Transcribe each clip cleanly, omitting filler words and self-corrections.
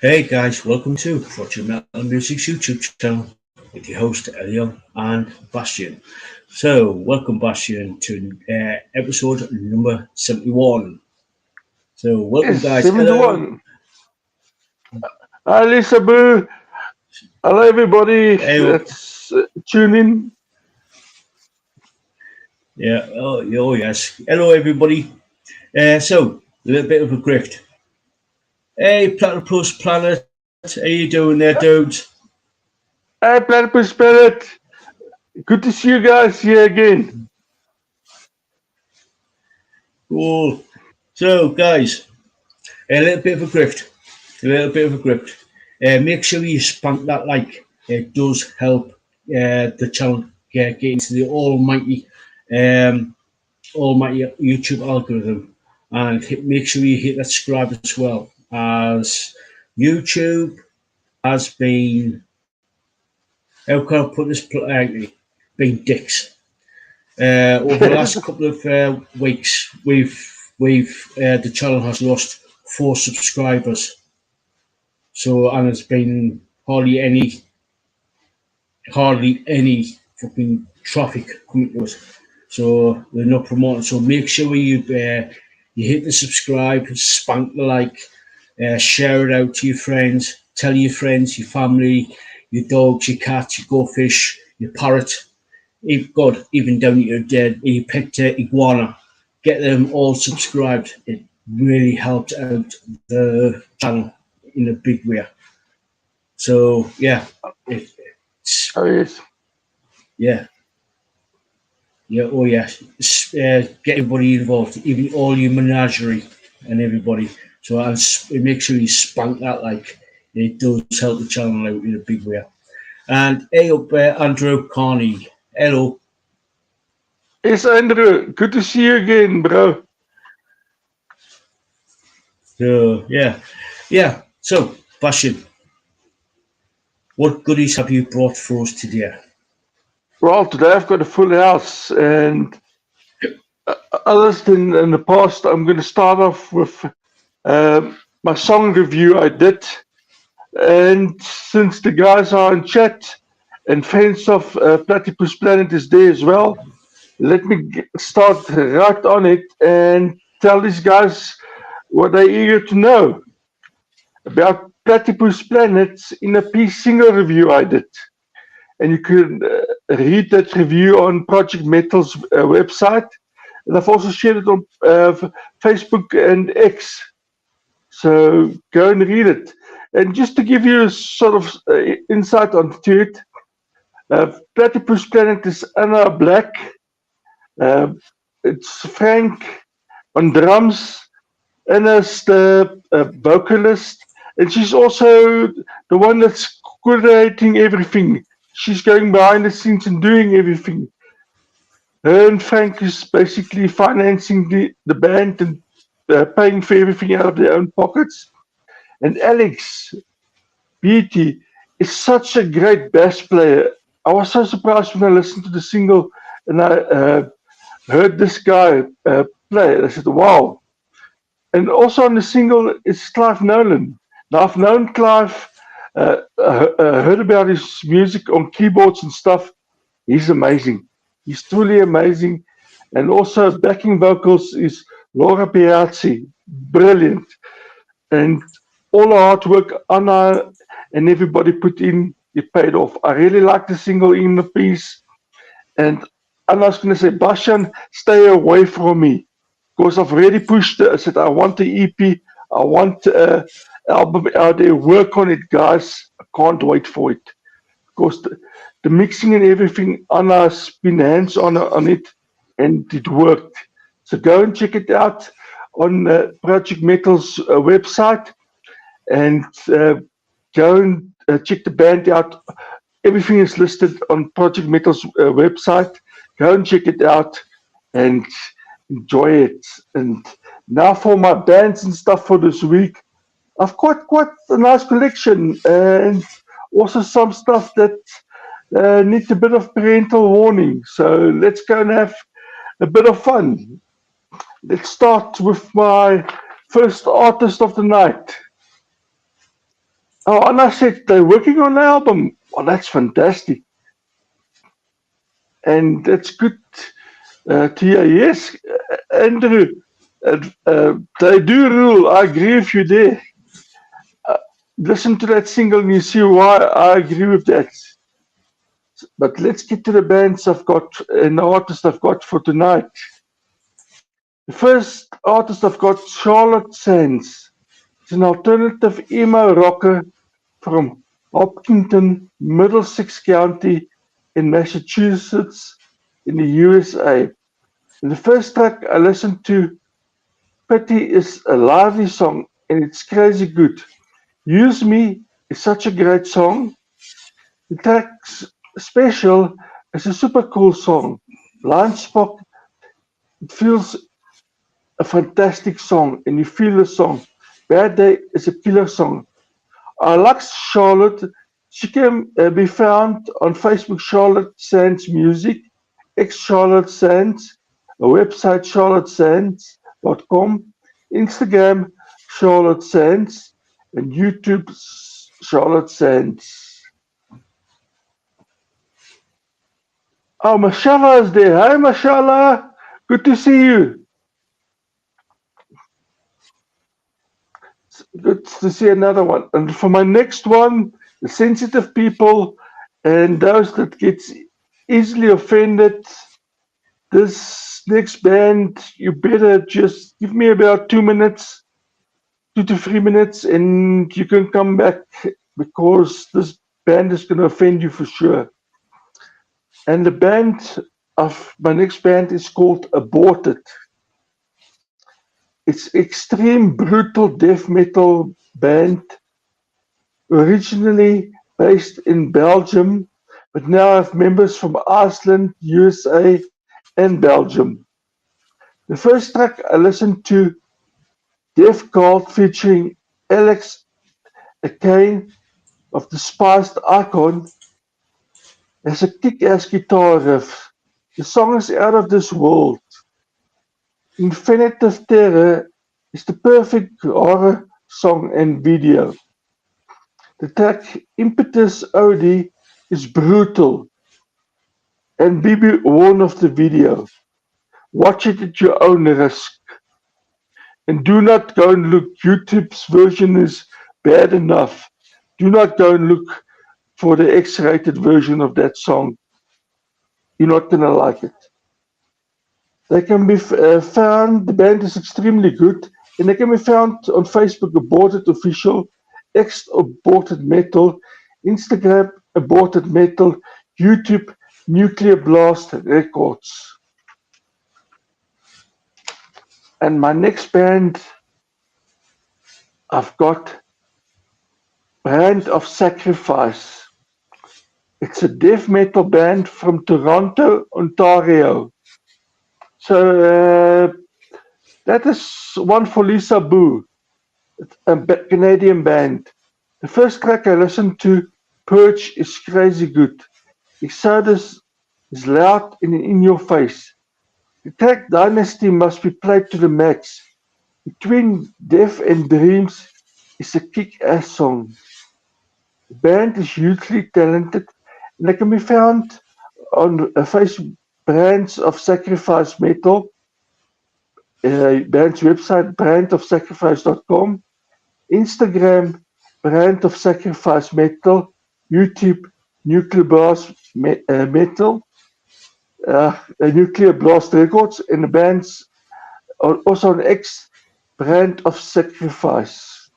Hey guys, welcome to Fortune Metal Music's YouTube channel with your host Ell and Basjan. So, welcome Basjan to episode number 71. So, welcome Yes, guys. Hello. 71. Hi, Lisa Boo. Hello, everybody. Hey, Let's tune in. yeah, oh yes. Hello everybody. So, a little bit of a grift. Hey, Platypus Planet, how you doing there, dudes? Hi, Platypus Spirit. Good to see you guys here again. Cool. So, guys, a little bit of a grift. A little bit of a grip. Make sure you spank that like. It does help the channel get into the almighty YouTube algorithm, and make sure you hit that subscribe as well. As YouTube has been, how can I put this politely, been dicks. Over the last couple of weeks, the channel has lost 4 subscribers. So and there's been hardly any fucking traffic coming to us. So they're not promoting. So make sure you hit the subscribe, spank the like, share it out to your friends, tell your friends, your family, your dogs, your cats, your goldfish, your parrot, even down to your pet iguana. Get them all subscribed. It really helps out the channel in a big way. So yeah, it's Oh, yes. yeah, yeah, oh yeah. Get everybody involved, even all your menagerie and everybody. So make sure you spank that like. It does help the channel out in a big way. And hey up, Andrew Carney. Hello. Yes, Andrew. Good to see you again, bro. So yeah. So Bashan, what goodies have you brought for us today? Well, today I've got a full house, and others than in the past, I'm going to start off with my song review I did. And since the guys are in chat and fans of Platypus Planet is there as well, let me start right on it and tell these guys what they're eager to know about Platypus Planet in a piece single review I did. And you can read that review on Project Metal's website. And I've also shared it on Facebook and X. So go and read it. And just to give you a sort of insight onto it, Platypus Planet is Anna Black. It's Frank on drums, Anna's the vocalist, and she's also the one that's coordinating everything. She's going behind the scenes and doing everything. Her and Frank is basically financing the band and paying for everything out of their own pockets. And Alex Beatty is such a great bass player. I was so surprised when I listened to the single and I heard this guy play. I said, wow. And also on the single is Clive Nolan. Now, I've known Clive, heard about his music on keyboards and stuff. He's amazing. He's truly amazing. And also backing vocals is Laura Piazzi. Brilliant. And all the hard work Anna and everybody put in, it paid off. I really like the single in the piece. And Anna's going to say, Bashan, stay away from me. Because I've already pushed it. I said, I want the EP. I want album out there. Work on it, guys. I can't wait for it. Because the mixing and everything, Anna's been hands on it, and it worked. So go and check it out on Project Metal's website, and go and check the band out. Everything is listed on Project Metal's website. Go and check it out and enjoy it. And now for my bands and stuff for this week, I've got quite a nice collection and also some stuff that needs a bit of parental warning. So let's go and have a bit of fun. Let's start with my first artist of the night. Oh, and I said, they're working on the album. Well, that's fantastic. And that's good to hear. Yes, Andrew, they do rule. I agree with you there. Listen to that single and you see why I agree with that. But let's get to the bands I've got and the artists I've got for tonight. The first artist I've got, Charlotte Sands. It's an alternative emo rocker from Hopkinton, Middlesex County in Massachusetts in the USA. And the first track I listened to, Pity, is a lively song and it's crazy good. Use Me is such a great song. The track's special is a super cool song. Blind Spot, it feels a fantastic song and you feel the song. Bad Day is a killer song. I like Charlotte. She can be found on Facebook, Charlotte Sands Music, ex Charlotte Sands, a website, charlottesands.com, Instagram, Charlotte Sands, and YouTube, Charlotte Sands. Oh, Mashallah is there. Hi, Mashallah. Good to see you. Good to see another one. And for my next one, the sensitive people and those that get easily offended, this next band, you better just give me about 2 minutes, 2 to 3 minutes, and you can come back because this band is going to offend you for sure. And the band of my next band is called Aborted. It's extreme brutal death metal band, originally based in Belgium, but now have members from Iceland, USA, and Belgium. The first track I listened to, Death Cult featuring Alex Akane of Despised Icon, has a kick-ass guitar riff. The song is out of this world. Infinitive Terror is the perfect horror song and video. The track Impetus OD is brutal, and be warned of the video. Watch it at your own risk. And do not go and look. YouTube's version is bad enough. Do not go and look for the X-rated version of that song. You're not going to like it. They can be found, the band is extremely good, and they can be found on Facebook, Aborted Official, X Aborted Metal, Instagram, Aborted Metal, YouTube, Nuclear Blast Records. And my next band, I've got Brand of Sacrifice. It's a death metal band from Toronto, Ontario. So that is one for Lisa Boo, a Canadian band. The first track I listened to, Purge, is crazy good. Exodus is loud and in your face. The track Dynasty must be played to the max. Between Death and Dreams is a kick-ass song. The band is hugely talented and they can be found on Facebook Brands of Sacrifice Metal, band's website brandofsacrifice.com, Instagram Brand of Sacrifice Metal, YouTube Nuclear Blast Metal, Nuclear Blast Records, and the bands are also on X Brand of Sacrifice.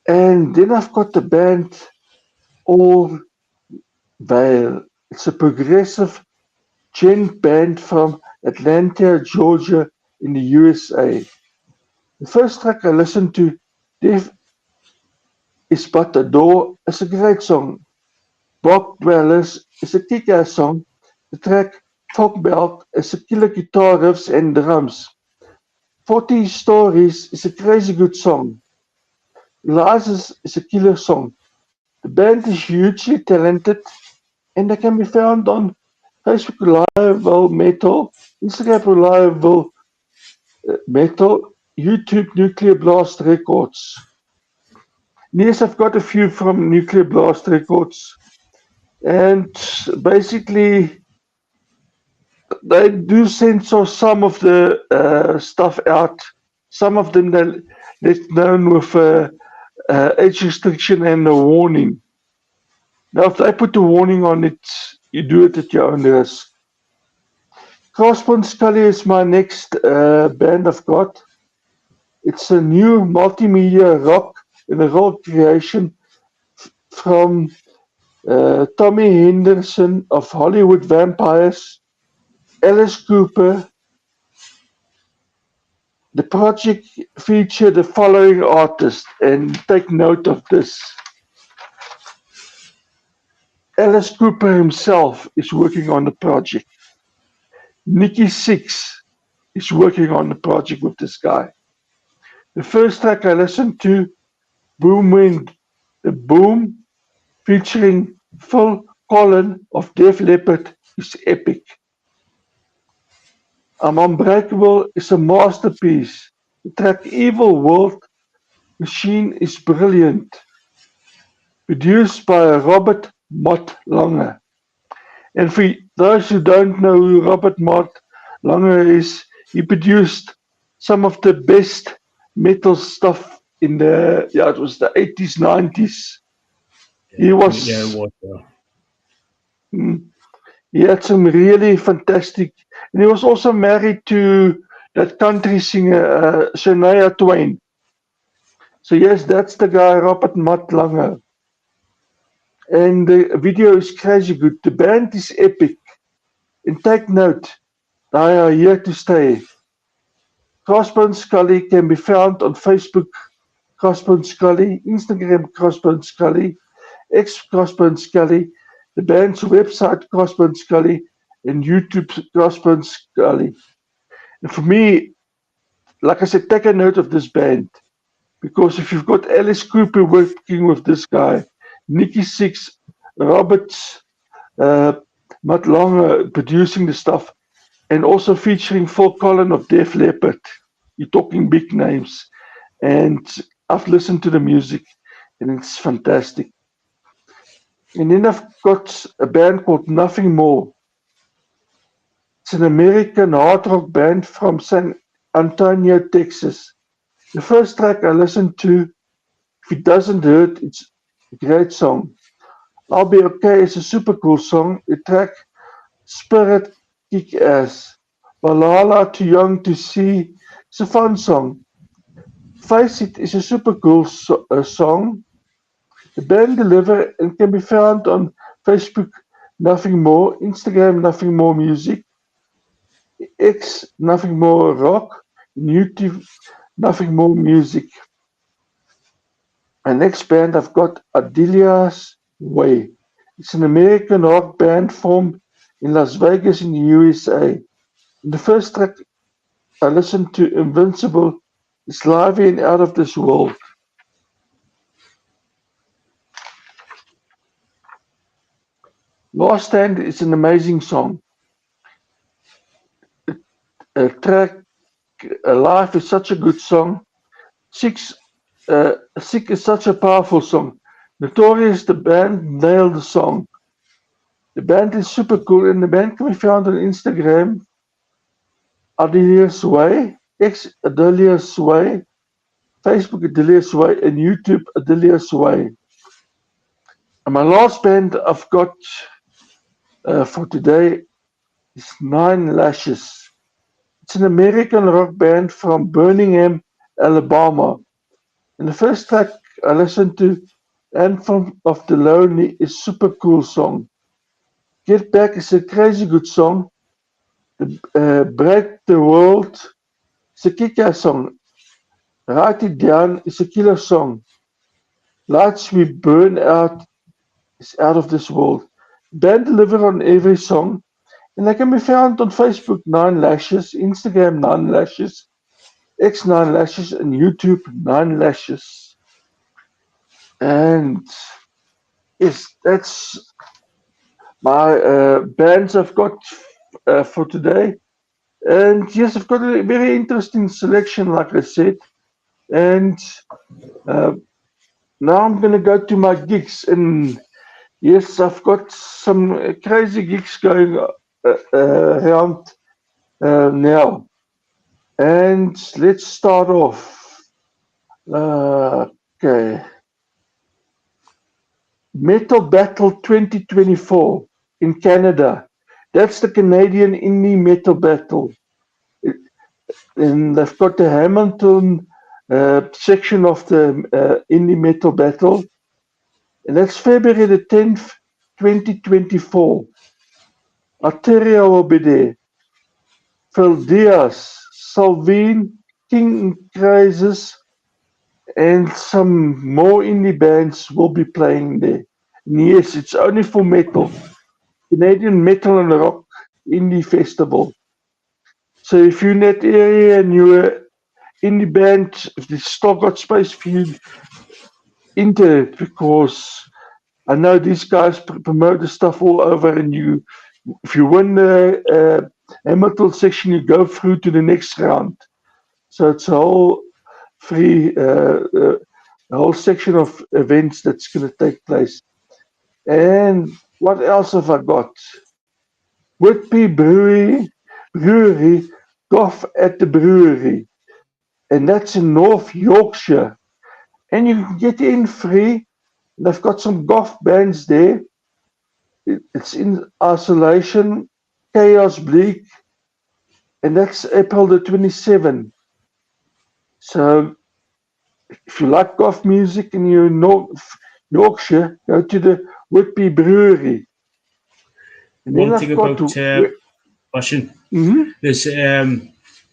And then I've got the band All Veil. It's a progressive gent band from Atlanta, Georgia in the USA. The first track I listened to, Death is But a Door, is a great song. Bog Dwellers is a kick-ass song. The track Folk Belt is a killer guitar riffs and drums. 40 Stories is a crazy good song. Lies is a killer song. The band is hugely talented and they can be found on Facebook Reliable Metal, Instagram Reliable Metal, YouTube Nuclear Blast Records. Yes, I've got a few from Nuclear Blast Records. And basically, they do censor some of the stuff out. Some of them they're known with age restriction and a warning. Now, if they put a warning on it, you do it at your own risk. Crossbone Scully is my next band I've got. It's a new multimedia rock and a roll creation from Tommy Henderson of Hollywood Vampires, Alice Cooper. The project featured the following artists, and take note of this. Alice Cooper himself is working on the project. Nikki Sixx is working on the project with this guy. The first track I listened to, Boom Wind, the Boom, featuring Phil Collen of Def Leppard, is epic. Unbreakable is a masterpiece. The track Evil World Machine is brilliant. Produced by Robert Mott Lange. And for those who don't know who Robert Mott Lange is, he produced some of the best metal stuff in the 80s, 90s. He was, he had some really fantastic, and he was also married to that country singer Shania Twain. So yes, that's the guy, Robert Mott Lange. And the video is crazy good. The band is epic. And take note, they are here to stay. Crossbone Scully can be found on Facebook, Crossbone Scully, Instagram, Crossbone Scully, X Crossbone Scully, the band's website, Crossbone Scully, and YouTube, Crossbone Scully. And for me, like I said, take a note of this band. Because if you've got Alice Cooper working with this guy, Nikki Sixx, Robert Mott Lange producing the stuff, and also featuring Phil Collen of Def Leppard. You're talking big names. And I've listened to the music, and it's fantastic. And then I've got a band called Nothing More. It's an American hard rock band from San Antonio, Texas. The first track I listened to, if it doesn't hurt, it's a great song. I'll Be Okay is a super cool song. The track Spirit Kick Ass. Valhalla Too Young to See is a fun song. Face It is a super cool song. The band deliver and can be found on Facebook Nothing More, Instagram Nothing More Music, X Nothing More Rock, and YouTube Nothing More Music. My next band I've got Adelia's Way. It's an American rock band formed in Las Vegas in the USA. In the first track I listened to, Invincible, is lively and out of this world. Last Stand is an amazing song. Track Life is such a good song. Sick is such a powerful song. Notorious, the band nailed the song. The band is super cool, and the band can be found on Instagram, Adelia's Way, X Adelia's Way, Facebook Adelia's Way, and YouTube Adelia's Way. And my last band I've got for today is Nine Lashes. It's an American rock band from Birmingham, Alabama. And the first track I listened to, Anthem of the Lonely, is a super cool song. Get Back is a crazy good song. Break the World is a kick-ass song. Write It Down is a killer song. Lights We Burn Out is out of this world. Band deliver on every song, and they can be found on Facebook Nine Lashes, Instagram Nine Lashes, X Nine Lashes, and YouTube Nine Lashes. And yes, that's my bands I've got for today. And yes, I've got a very interesting selection, like I said. And uh, now I'm going to go to my gigs. And yes, I've got some crazy gigs going around now. And let's start off. Okay. Metal Battle 2024 in Canada. That's the Canadian Indie Metal Battle. And they've got the Hamilton section of the Indie Metal Battle. And that's February the 10th, 2024. Arteria will be there. Phil Diaz, Salvine, King Crisis, and some more indie bands will be playing there. And yes, it's only for metal. Canadian Metal and Rock Indie Festival. So if you're in that area and you're an indie band, if they've still got space for you, into it, because I know these guys promote the stuff all over, and if you win the Hamilton section, you go through to the next round. So it's a whole free, a whole section of events that's going to take place. And what else have I got? Whitby Brewery, Golf at the Brewery, and that's in North Yorkshire. And you can get in free. They've got some golf bands there. It's in Isolation, Chaos Bleak, and that's April the 27th. So if you like golf music and you're in North Yorkshire, go to the Whitby Brewery. And One thing about Basjan, Mhm. there's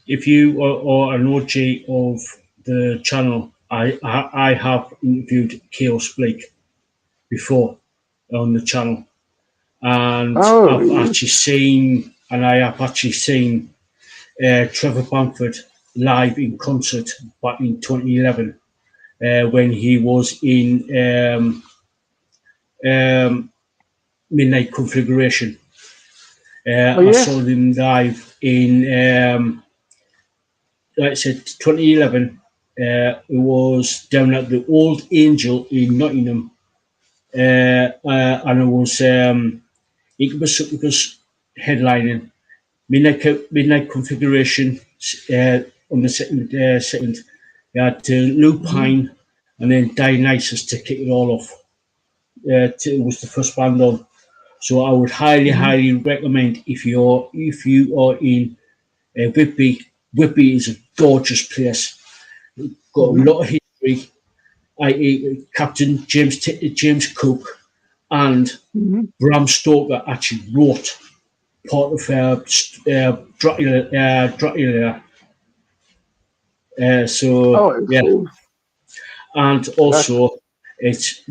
if you are an OG of the channel, I have interviewed Chaos Blake before on the channel, and Oh, yes. I have actually seen Trevor Bamford live in concert back in 2011 when he was in Midnight Configuration. Oh, I saw yes. them live in, like I said, 2011. It was down at the Old Angel in Nottingham, and it was Incubus Succubus headlining. Midnight Configuration on the second. You had Lupine and then Dionysus to kick it all off. It was the first band on. So I would highly recommend if you are in Whitby. Whitby is a gorgeous place. Got a lot of history. Captain James Cook and Bram Stoker actually wrote part of Dracula. So Oh, yeah, and that's also it's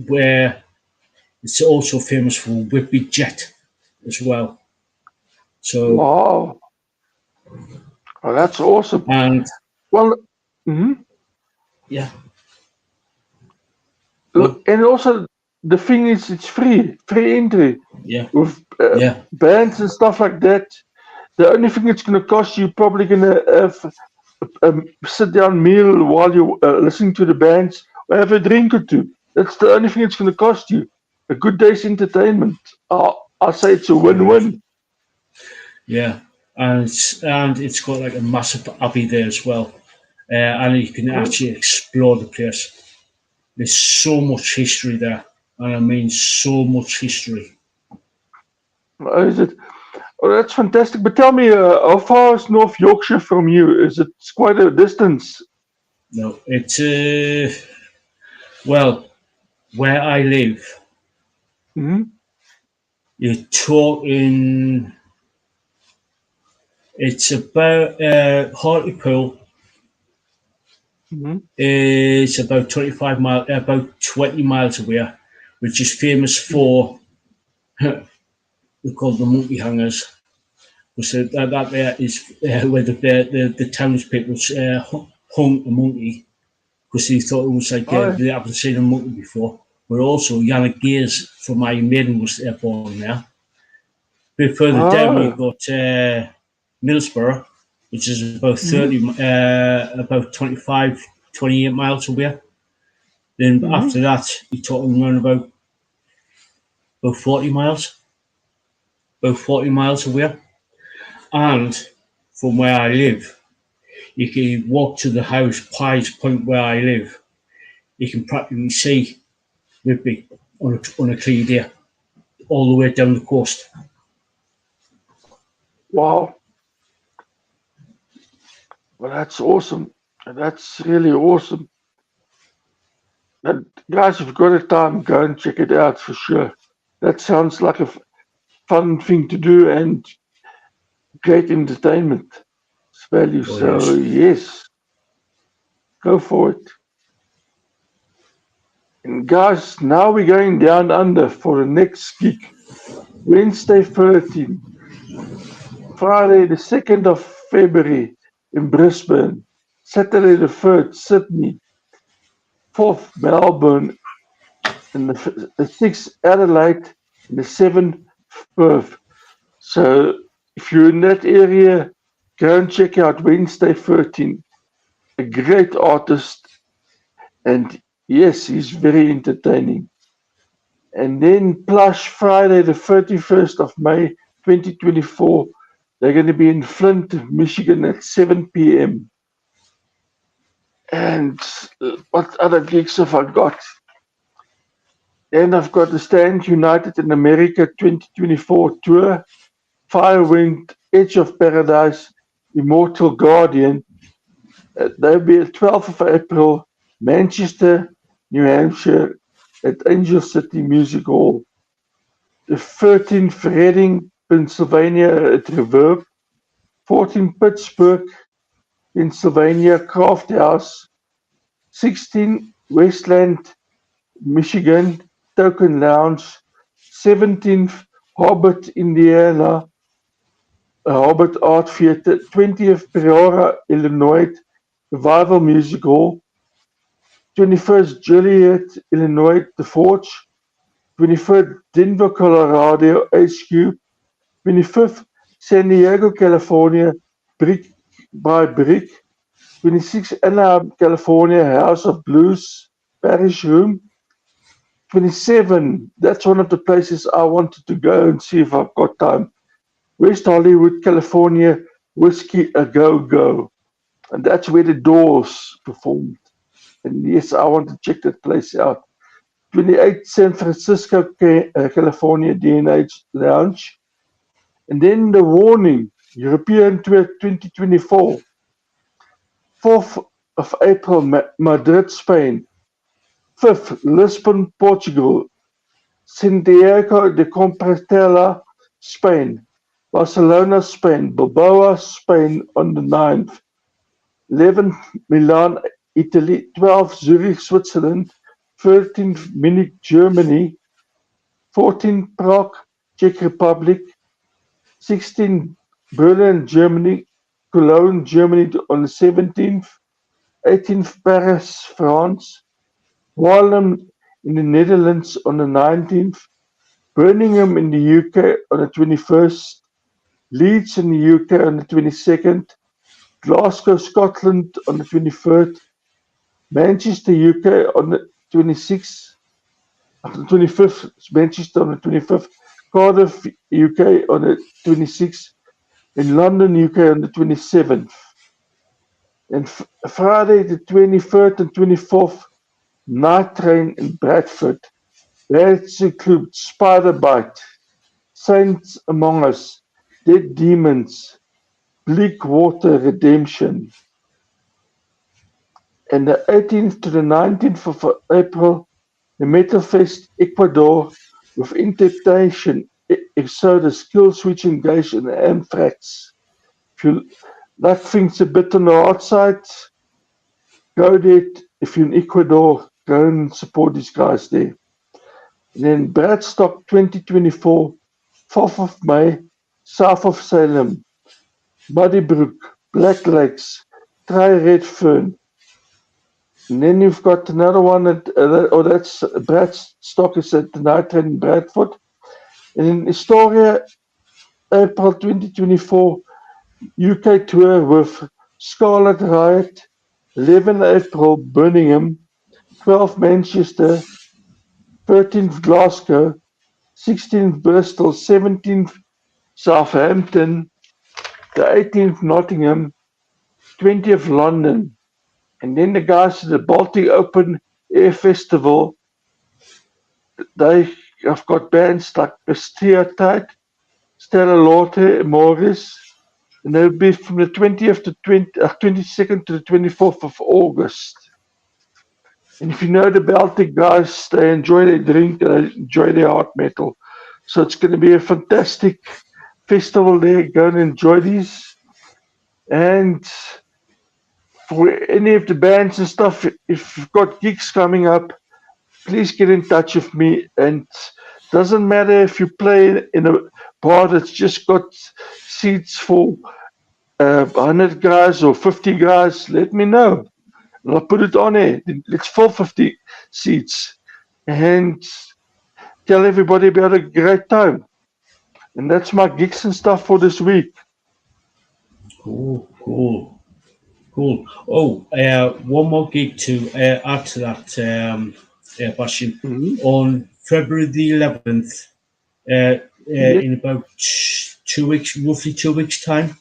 also famous for Whitby Jet as well. So wow. Oh, that's awesome. and Well, mhm. yeah, well, And also the thing is, it's free entry yeah, with yeah, bands and stuff like that. The only thing it's going to cost you probably going to have a sit down meal while you're listening to the bands, or have a drink or two. That's the only thing it's going to cost you. A good day's entertainment. I say it's a pretty much, win-win. yeah, and it's got like a massive abbey there as well, and you can actually explore the place. There's so much history there, and I mean so much history. Is it? Oh, that's fantastic. But tell me, how far is North Yorkshire from you? Is it quite a distance? No, it's well, where I live, Hmm. you're talking. It's about Hartlepool Hmm. is about 20 miles away, which is famous for we call the monkey hangers. So that there is where the townspeople hung a monkey because they thought it was like Oh, they haven't seen a monkey before. But also Yannick Gears from Iron Maiden was born there. A bit further down, oh, you've got Middlesbrough. which is about Mhm. 28 miles away. Then Mhm. after that, you're talking around about 40 miles, about 40 miles away. And from where I live, you can walk to the house, Pies Point, where I live. You can practically see Whitby on a clear day, all the way down the coast. Wow. Well, that's awesome. That's really awesome. And guys, if you've got a time, go and check it out for sure. That sounds like a fun thing to do and great entertainment value. Oh, So yes. yes, go for it. And guys, now we're going down under for the next gig. Wednesday 13, Friday the 2nd of February in Brisbane, Saturday the 3rd, Sydney, 4th, Melbourne, and the 6th, Adelaide, and the 7th, Perth. So if you're in that area, go and check out Wednesday 13. A great artist, and yes, he's very entertaining. And then Plush Friday, the 31st of May 2024, they're going to be in Flint, Michigan at 7 p.m. And what other gigs have I got? Then I've got the Stand United in America 2024 tour, Firewind, Edge of Paradise, Immortal Guardian. They'll be at 12th of April, Manchester, New Hampshire, at Angel City Music Hall. The 13th, Reading, Pennsylvania at Reverb. 14, Pittsburgh, Pennsylvania, Craft House. 16, Westland, Michigan, Token Lounge. 17th, Hobart, Indiana, Hobart Art Theatre. 20th, Peoria, Illinois, Revival Music Hall. 21st, Joliet, Illinois, The Forge. 23rd, Denver, Colorado, HQ. 25th, San Diego, California, Brick by Brick. 26th, Anaheim, California, House of Blues, Parish Room. 27, that's one of the places I wanted to go and see if I've got time. West Hollywood, California, Whiskey A Go Go. And that's where the Doors performed. And yes, I want to check that place out. 28, San Francisco, California, DNH Lounge. And then the Warning, European Tour 2024. 4th of April, Madrid, Spain. 5th, Lisbon, Portugal. Santiago de Compostela, Spain. Barcelona, Spain. Bilbao, Spain on the 9th. 11th, Milan, Italy. 12th, Zurich, Switzerland. 13th, Munich, Germany. 14th, Prague, Czech Republic. 16th, Berlin, Germany. Cologne, Germany on the 17th. 18th, Paris, France. Haarlem in the Netherlands on the 19th. Birmingham in the UK on the 21st. Leeds in the UK on the 22nd. Glasgow, Scotland on the 23rd. Manchester, UK on the 26th. On the 25th, Manchester on the 25th. Cardiff, UK on the 26th. In London, UK on the 27th. And Friday, the 23rd and 24th, Night Train in Bradford. That includes Spider Bite, Saints Among Us, Dead Demons, Bleak Water Redemption. And the 18th to the 19th of April, the Metal Fest Ecuador with Intemptation, Exodus, Kill Switch Engage, and Anthrax. If you like things a bit on the hard side, go there. If you're in Ecuador, go and support these guys there. And then Bradstock 2024, 4th of May, south of Salem, Buddybrook, Black Lakes, Try Redfern. And then you've got another one that's Bradstock is at the night in Bradford. And in Astoria, April 2024, UK tour with Scarlet Riot, 11 April Birmingham, 12 Manchester, 13th Glasgow, 16th Bristol, 17th Southampton, the 18th Nottingham, 20th London. And then the guys at the Baltic Open Air Festival, they have got bands like Stereotype, Stella Lotte, Morris, and they'll be from the 20th to 22nd to the 24th of August. And if you know the Baltic guys, they enjoy their drink and they enjoy their hard metal. So it's going to be a fantastic festival there. Go and enjoy these. And for any of the bands and stuff, if you've got gigs coming up, please get in touch with me. And doesn't matter if you play in a bar that's just got seats for 100 guys or 50 guys, let me know. And I'll put it on there. Let's fill 50 seats and tell everybody about a great time. And that's my gigs and stuff for this week. Cool. Oh, one more gig to add to that, Basjan. On February the 11th, in about 2 weeks, roughly 2 weeks' time,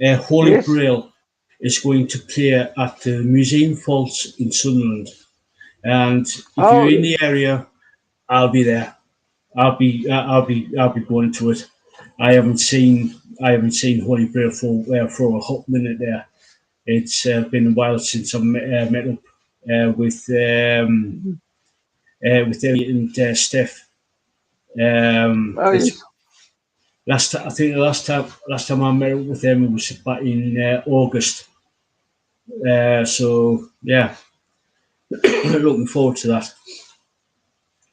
Holy Grail is going to play at the Museum Falls in Sunderland. And if you're in the area, I'll be there. I'll be going to it. I haven't seen Holy Grail for a hot minute there. It's been a while since I met up with Elliot and Steph. Yes. I think the last time I met up with them it was back in August. So yeah, looking forward to that.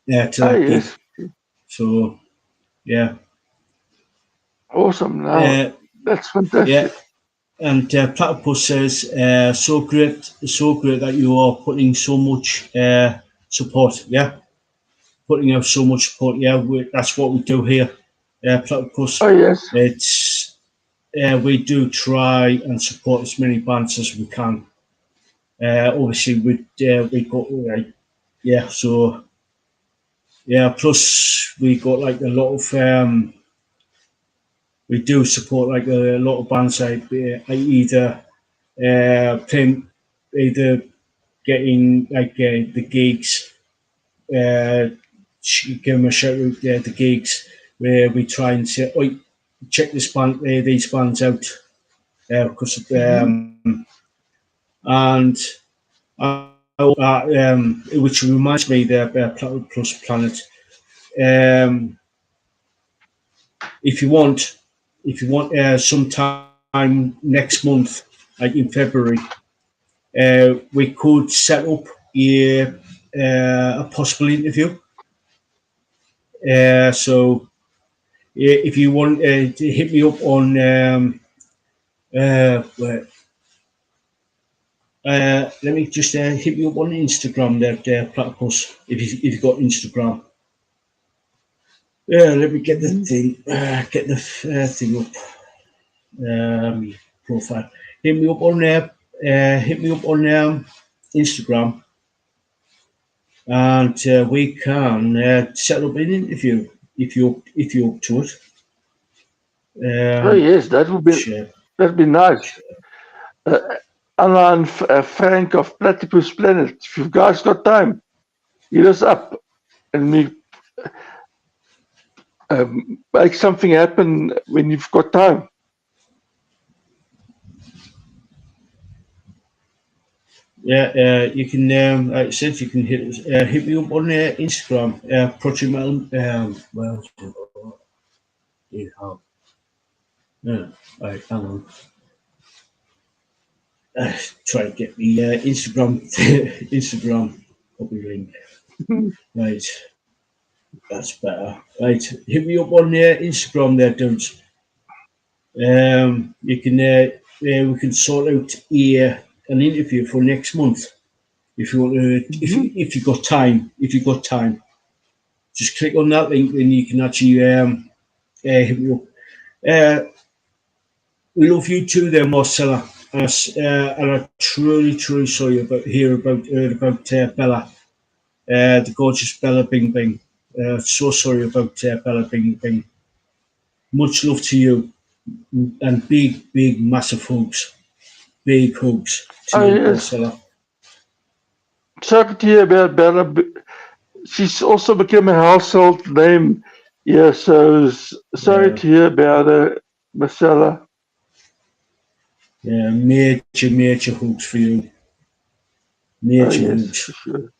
To that gig. So yeah, awesome. Now that's fantastic. Yeah. And Platypus says, so great that you are putting so much support. Yeah, putting out so much support. Yeah, that's what we do here. Platypus. Yes. It's we do try and support as many bands as we can. Obviously, we got so yeah. Plus, we got like a lot of. We do support like a lot of bands like either playing, either getting like the gigs, give them a shout out the gigs where we try and say, "Oh, check this band, these bands out," because and which reminds me the Planet Plus Planet. If you want sometime next month, like in February, we could set up a possible interview. So if you want to hit me up on let me just hit me up on Instagram there, Platypus, if you've got Instagram. Yeah, let me get the thing, thing up. Profile. Hit me up on Instagram, and we can set up an interview if you're up to it. Yes, that'd be nice. Anna and Frank of Platypus Planet, if you guys got time, hit us up and we make something happen when you've got time. Yeah, you can. Like I said, you can hit me up on Instagram. Project Metal. Well, you have. Yeah, right, hang on. Try to get me Instagram copy link. Right, that's better. Right, hit me up on Instagram there, dudes. You can we can sort out an interview for next month if you want to. If you got time, just click on that link, and you can actually hit me up. we love you too, there, Marcella. And I'm truly sorry heard about Bella, the gorgeous Bella Bing Bing. So sorry about Bella Bing Bing. Much love to you, and big, massive hugs, big hugs to Oh, you, yes. Marcella. Sorry to hear about Bella. She's also become a household name. Yeah, so sorry Yeah, to hear about her, Marcella. yeah, major hugs for you, Oh, major yes, for hugs. sure.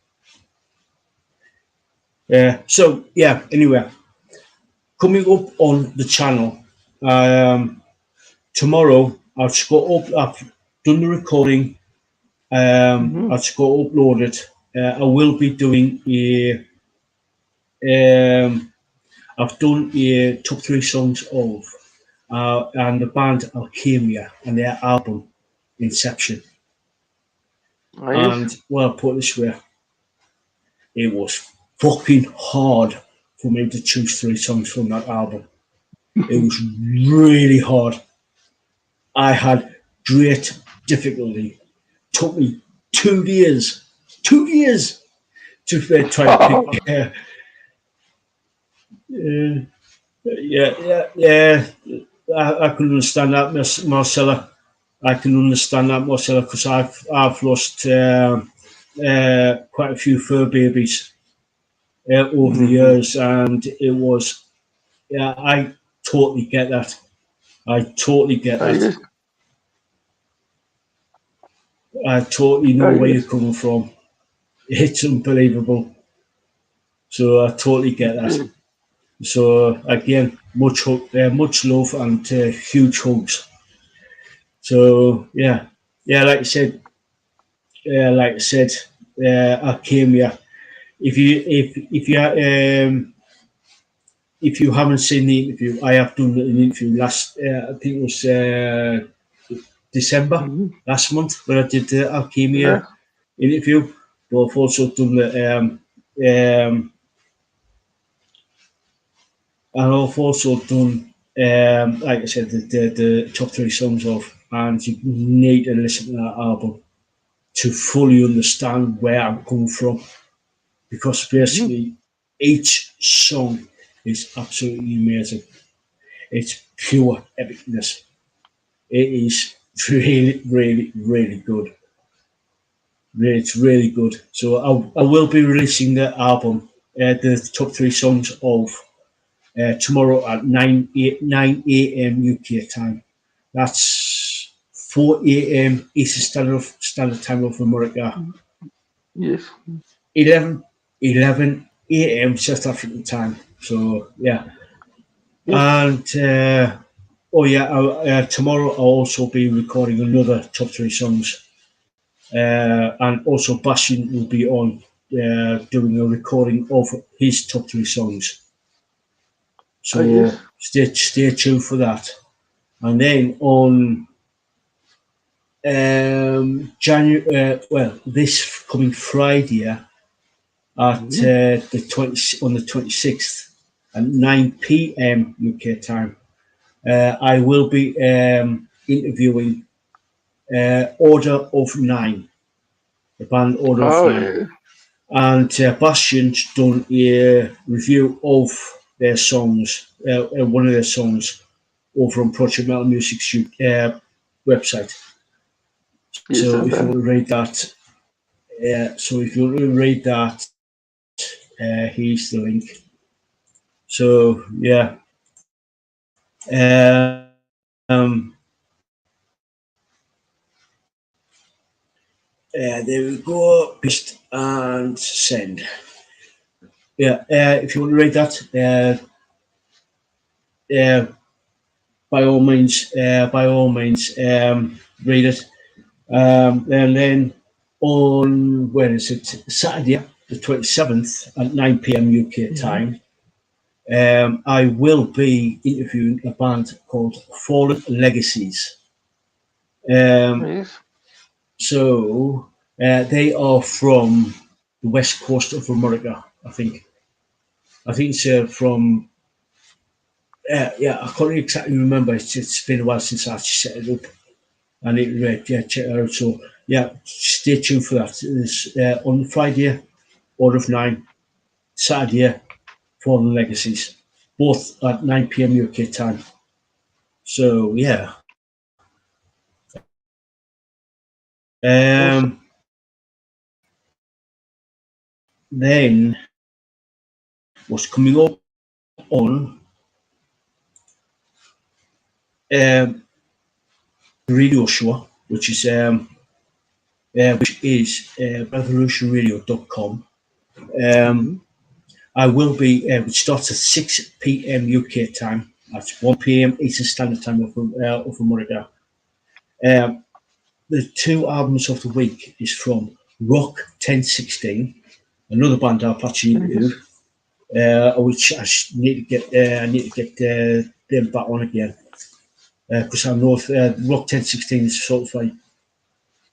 Yeah. So yeah. Anyway, coming up on the channel um, tomorrow, I've just got up. I've done the recording. Mm-hmm. I've just got to upload it. I will be doing a. Um, I've done a top three songs of and the band Alchemia and their album Inception. Oh, yes. And well, put it this way, it was fucking hard for me to choose three songs from that album. It was really hard. I had great difficulty. Took me 2 years, 2 years to try to pick. Uh, yeah. I can understand that, Miss Marcella. I can understand that, Marcella, because I've lost quite a few fur babies over the Mm-hmm. years, and it was yeah. I totally get that. I totally get Oh, that. yes. I totally know Oh, where yes. you're coming from. It's unbelievable. So I totally get that. Yes. So again, much love and huge hugs. So yeah, like I said, I came here. If you haven't seen the interview, I have done an interview last. I think it was December Mm-hmm. last month when I did the Yeah. Alchemia interview. But I've also done um, and I've also done, like I said, the top three songs of, and you need to listen to that album to fully understand where I'm coming from, because Mm-hmm. basically each song is absolutely amazing. It's pure epicness. It is really good. It's really good. So I will be releasing the album, the top three songs of tomorrow at 9 a.m. UK time. That's 4 a.m. Eastern Standard Time of America. Yes. 11 a.m. South African time. So yeah, Yes. and oh yeah, tomorrow I'll also be recording another top three songs, and also Bashan will be on doing a recording of his top three songs. Oh, yes. So stay tuned for that. And then on this coming Friday at Mm-hmm. the 26th at 9 p.m. UK time, I will be interviewing Order of Nine, the band Order of Oh, Nine, yeah. and Bastian's done a review of their songs, one of their songs, over on Project Metal Music's website. Yes, So I if you know. want to read that, here's the link. So yeah, um, there we go. Paste and send. Yeah, if you want to read that, uh, by all means, read it. And then on when is it? Saturday, the 27th at 9 p.m. UK Mm-hmm. time. I will be interviewing a band called Fallen Legacies. Um, Yes. they are from the west coast of America, I think. I think it's from Yeah, I can't exactly remember. It's been a while since I actually set it up, and it yeah, check it out. So yeah, stay tuned for that. It's on Friday, order of 9, Saturday, for the legacies, both at 9 p.m. UK time. So yeah, Awesome. um, then what's coming up on um, radio show, which is revolutionradio.com. Um, Mm-hmm. I will be. It starts at 6 p.m. UK time. That's 1 p.m. Eastern Standard Time of America. Um, the two albums of the week is from Rock 1016, another band I've actually interviewed, Yes. which need to get. I need to get them back on again because I know Rock 1016 is sort of like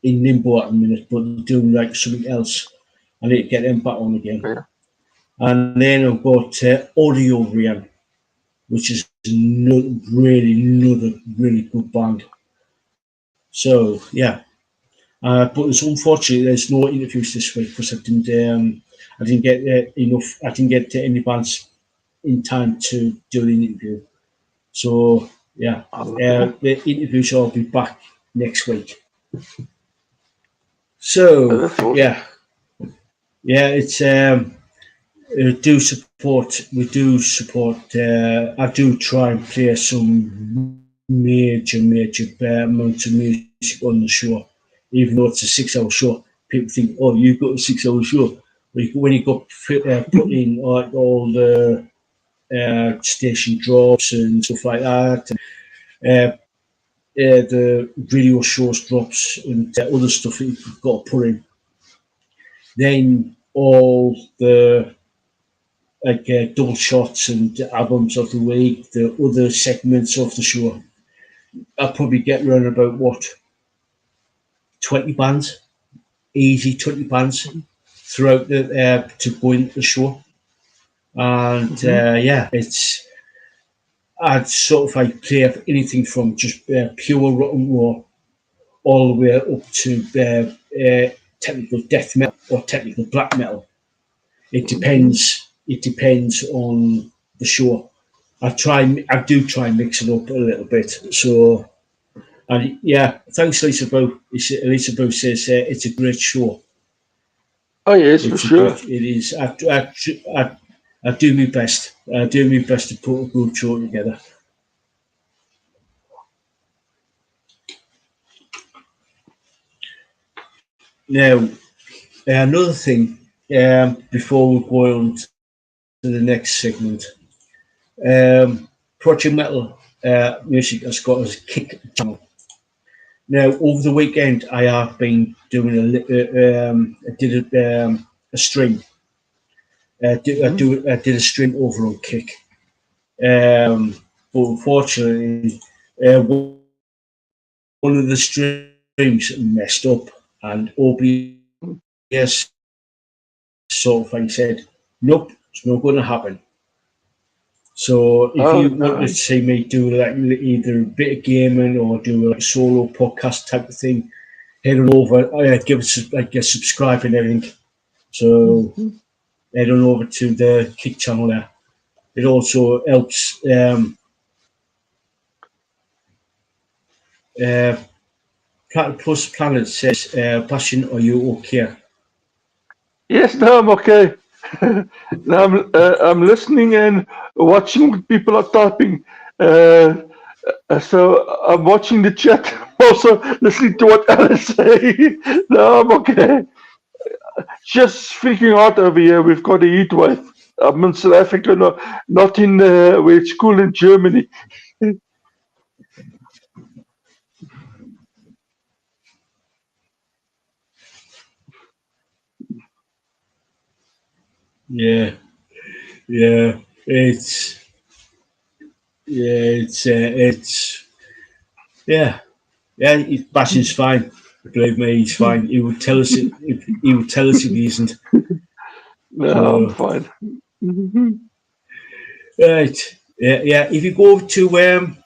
in limbo at the minute, but doing like something else. I need to get them back on again. Yeah. And then I've got Audio Rian, which is another really good band. So yeah, but it's unfortunately there's no interviews this week because I didn't get enough. I didn't get any bands in time to do the interview. So yeah, Okay. the interviews will be back next week. So That's awesome. yeah, yeah, it's do support. We do support. I do try and play some major amounts of music on the show, even though it's a 6 hour show. People think, "Oh, you've got a 6 hour show." When you got put in all the station drops and stuff like that, the radio shows drops and other stuff that you've got to put in, then all the like double shots and albums of the week, the other segments of the show. I'll probably get around about what 20 bands, easy 20 bands throughout the to go into the show, and Mm-hmm. yeah, it's I'd sort of like play anything from just pure rock and roll all the way up to technical death metal or technical black metal. It Mm-hmm. depends. It depends on the show. I do try and mix it up a little bit. So, and yeah, thanks, Lisa Bow. Lisa Bow says it's a great show. Oh yes, for It's a sure. great. It is. I do my best. I do my best to put a good show together. Now, another thing. Before we go on to the next segment, Project Metal Music has got a kick channel. Now, over the weekend, I have been doing I did a stream. Mm-hmm. I did a stream over on Kick. But unfortunately, one of the streams messed up, and OBS sort of thing said, "Nope, it's not going to happen." So if Oh you want to no. see me do like either a bit of gaming or do a solo podcast type of thing, head on over, give us like a subscribe and everything. So Mm-hmm. head on over to the Kick channel there. It also helps. Uh, Plus Planet says, Passion, are you okay? Yes, no, I'm okay. Now I'm listening and watching what people are typing. Uh, so I'm watching the chat, also listening to what others say. No, I'm okay. Just freaking hot over here. We've got a heat wave. I'm in South Africa, no, not in where it's cool in Germany. Yeah, yeah. It's it's yeah, yeah. Passion's fine. Believe me, he's fine. He would tell us if he would tell us if he isn't. No, I'm So fine. Mhm. right. yeah. If you go over to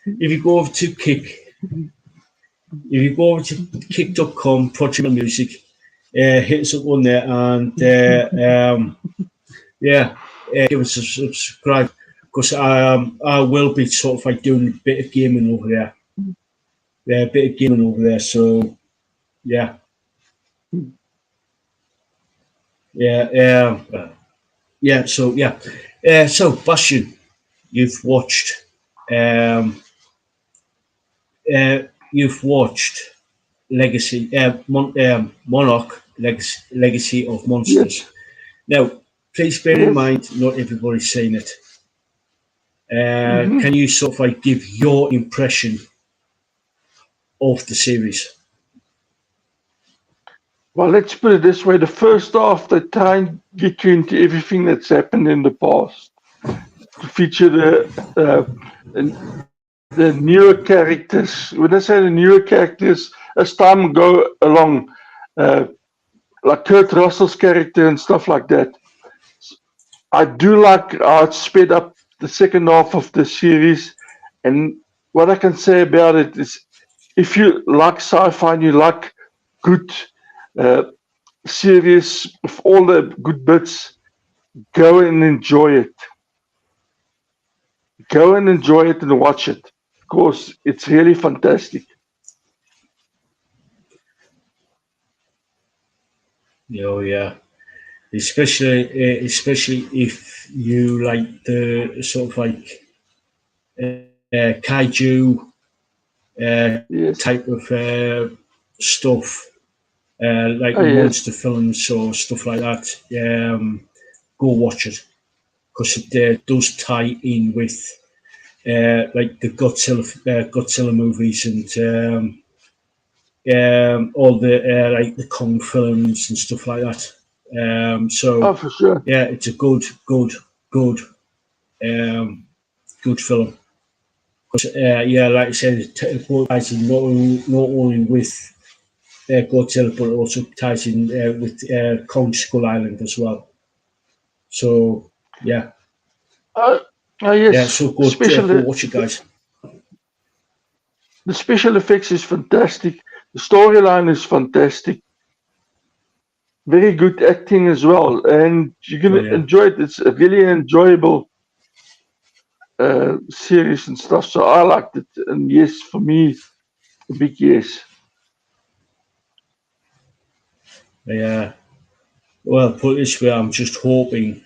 if you go over to Kick, if you go over to kick.com, Project Music, hit us up on there and yeah, give us a subscribe because I will be sort of like doing a bit of gaming over there. Yeah, a bit of gaming over there. So yeah, yeah, yeah. So yeah, so Bastion, you've watched, um, you've watched Legacy, Monarch, Legacy of Yes, Monsters. Now, please bear in yes. mind, not everybody's seen it. Hmm. Can you sort of like give your impression of the series? Well, let's put it this way: the first half they try and get you into everything that's happened in the past to feature the newer characters. When I say the newer characters, as time go along, uh, like Kurt Russell's character and stuff like that. I do like how it sped up the second half of the series, and what I can say about it is, if you like sci-fi and you like good uh, series with all the good bits, go and enjoy it. Go and enjoy it and watch it because it's really fantastic. Oh yeah, especially if you like the sort of like kaiju Yes. type of stuff, like Oh, yes. monster films or stuff like that. Go watch it because it does tie in with like the Godzilla movies and all the like the Kong films and stuff like that. Oh, So for sure. yeah, it's a good, um, good film. 'Cause, yeah, like I said, it ties in not only with Godzilla, but it also ties in with Kong Skull Island as well. So yeah, Uh, yeah, yes. so go watch it, guys. The special effects is fantastic. The storyline is fantastic. Very good acting as well, and you're Oh gonna yeah, enjoy it. It's a really enjoyable series and stuff. So I liked it, and yes, for me, a big yes. yeah. Well, put it this way, I'm just hoping.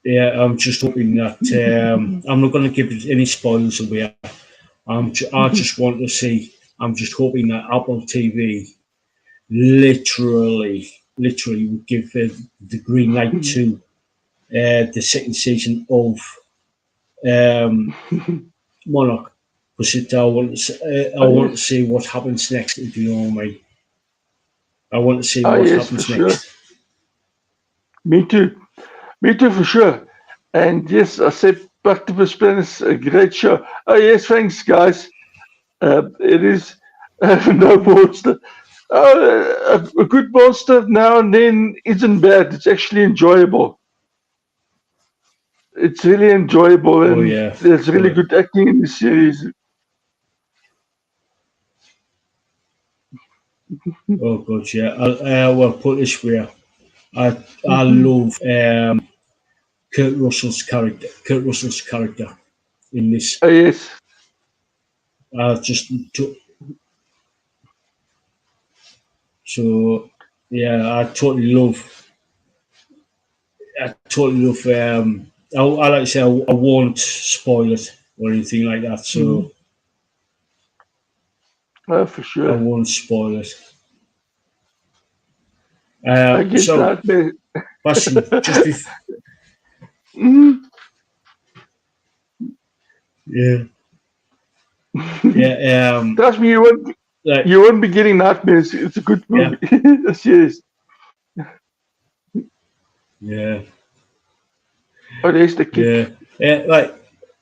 Yeah, I'm just hoping that I'm not going to give any spoilers away. I just want to see. I'm just hoping that Apple TV literally will give the green light to the second season of um, Monarch. Because I Oh want to yes, see what happens next. If you know what I mean, I want to see oh what yes, for happens sure. next. Me too. Me too, for sure. And yes, I said back to Brisbane is a great show. Oh yes, thanks guys. It is no monster. A good monster now and then isn't bad. It's actually enjoyable. It's really enjoyable, Oh and yeah, there's really but good acting in the series. oh god, yeah. Well, put it this way, I Mhm. love Kurt Russell's character in this. Oh yes, I just so yeah, totally love. I like to say I won't spoil it or anything like that. Mhm. So Oh, for I sure. won't spoil it. I get So that, man. Bastion, just before Mhm. yeah, yeah, Trust me, like you won't be getting nightmares. It's a good yeah, movie. Serious. yeah, Oh, there's the kick. like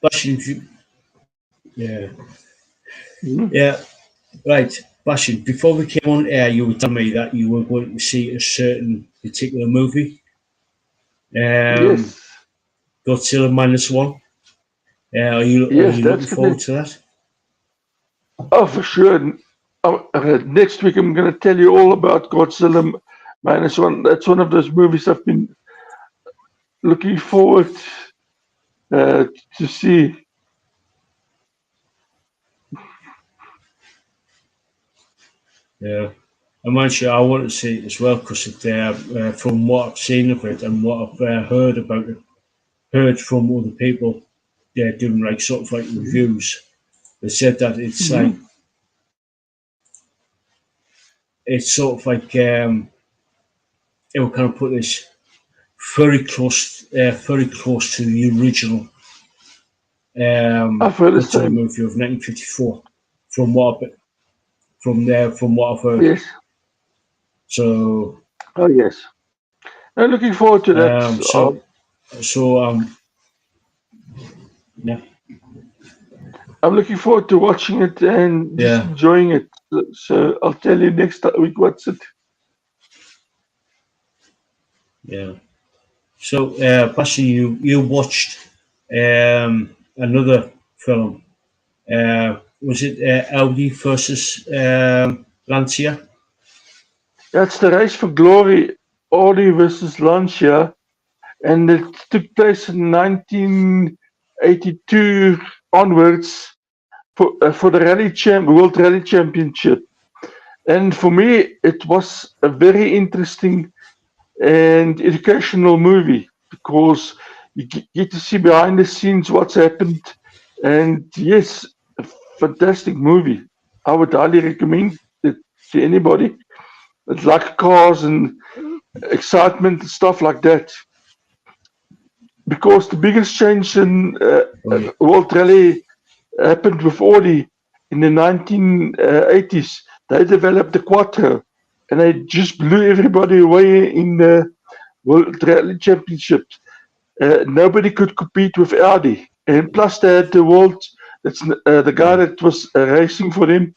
Bastion, yeah, Mhm. yeah. Right, Bastion, before we came on air, you were telling me that you were going to see a certain particular movie. Yes. Godzilla -1. Are Yes, you that's looking gonna. forward to that? Oh, for sure. Next week, I'm going to tell you all about Godzilla -1. That's one of those movies I've been looking forward uh, to see. Yeah. I'm actually I want to see it as well because from what I've seen of it and what I've heard about it, heard from other people, they're doing like sort of like reviews. They said that Mhm. it's sort of like how can I put this? Very close to the original I've heard the Godzilla same. movie of 1954. From what I've- from what I've heard. Yes. So Oh, yes. I'm looking forward to that. um, so so yeah, I'm looking forward to watching it and just yeah, enjoying it. So I'll tell you next week what's it. yeah. So Bassi, you watched another film. Was it Audi versus Lancia? That's the Race for Glory, Audi versus Lancia, and it took place in 1982 onwards for the World Rally Championship. And for me, it was a very interesting and educational movie because you get to see behind the scenes what's happened. And yes, a fantastic movie. I would highly recommend it to anybody that like cars and excitement and stuff like that. Because the biggest change in Right. World Rally happened with Audi in the 1980s. They developed the Quattro and they just blew everybody away in the World Rally Championships. Nobody could compete with Audi. And plus, they had the world. That's the guy Yeah, that was racing for them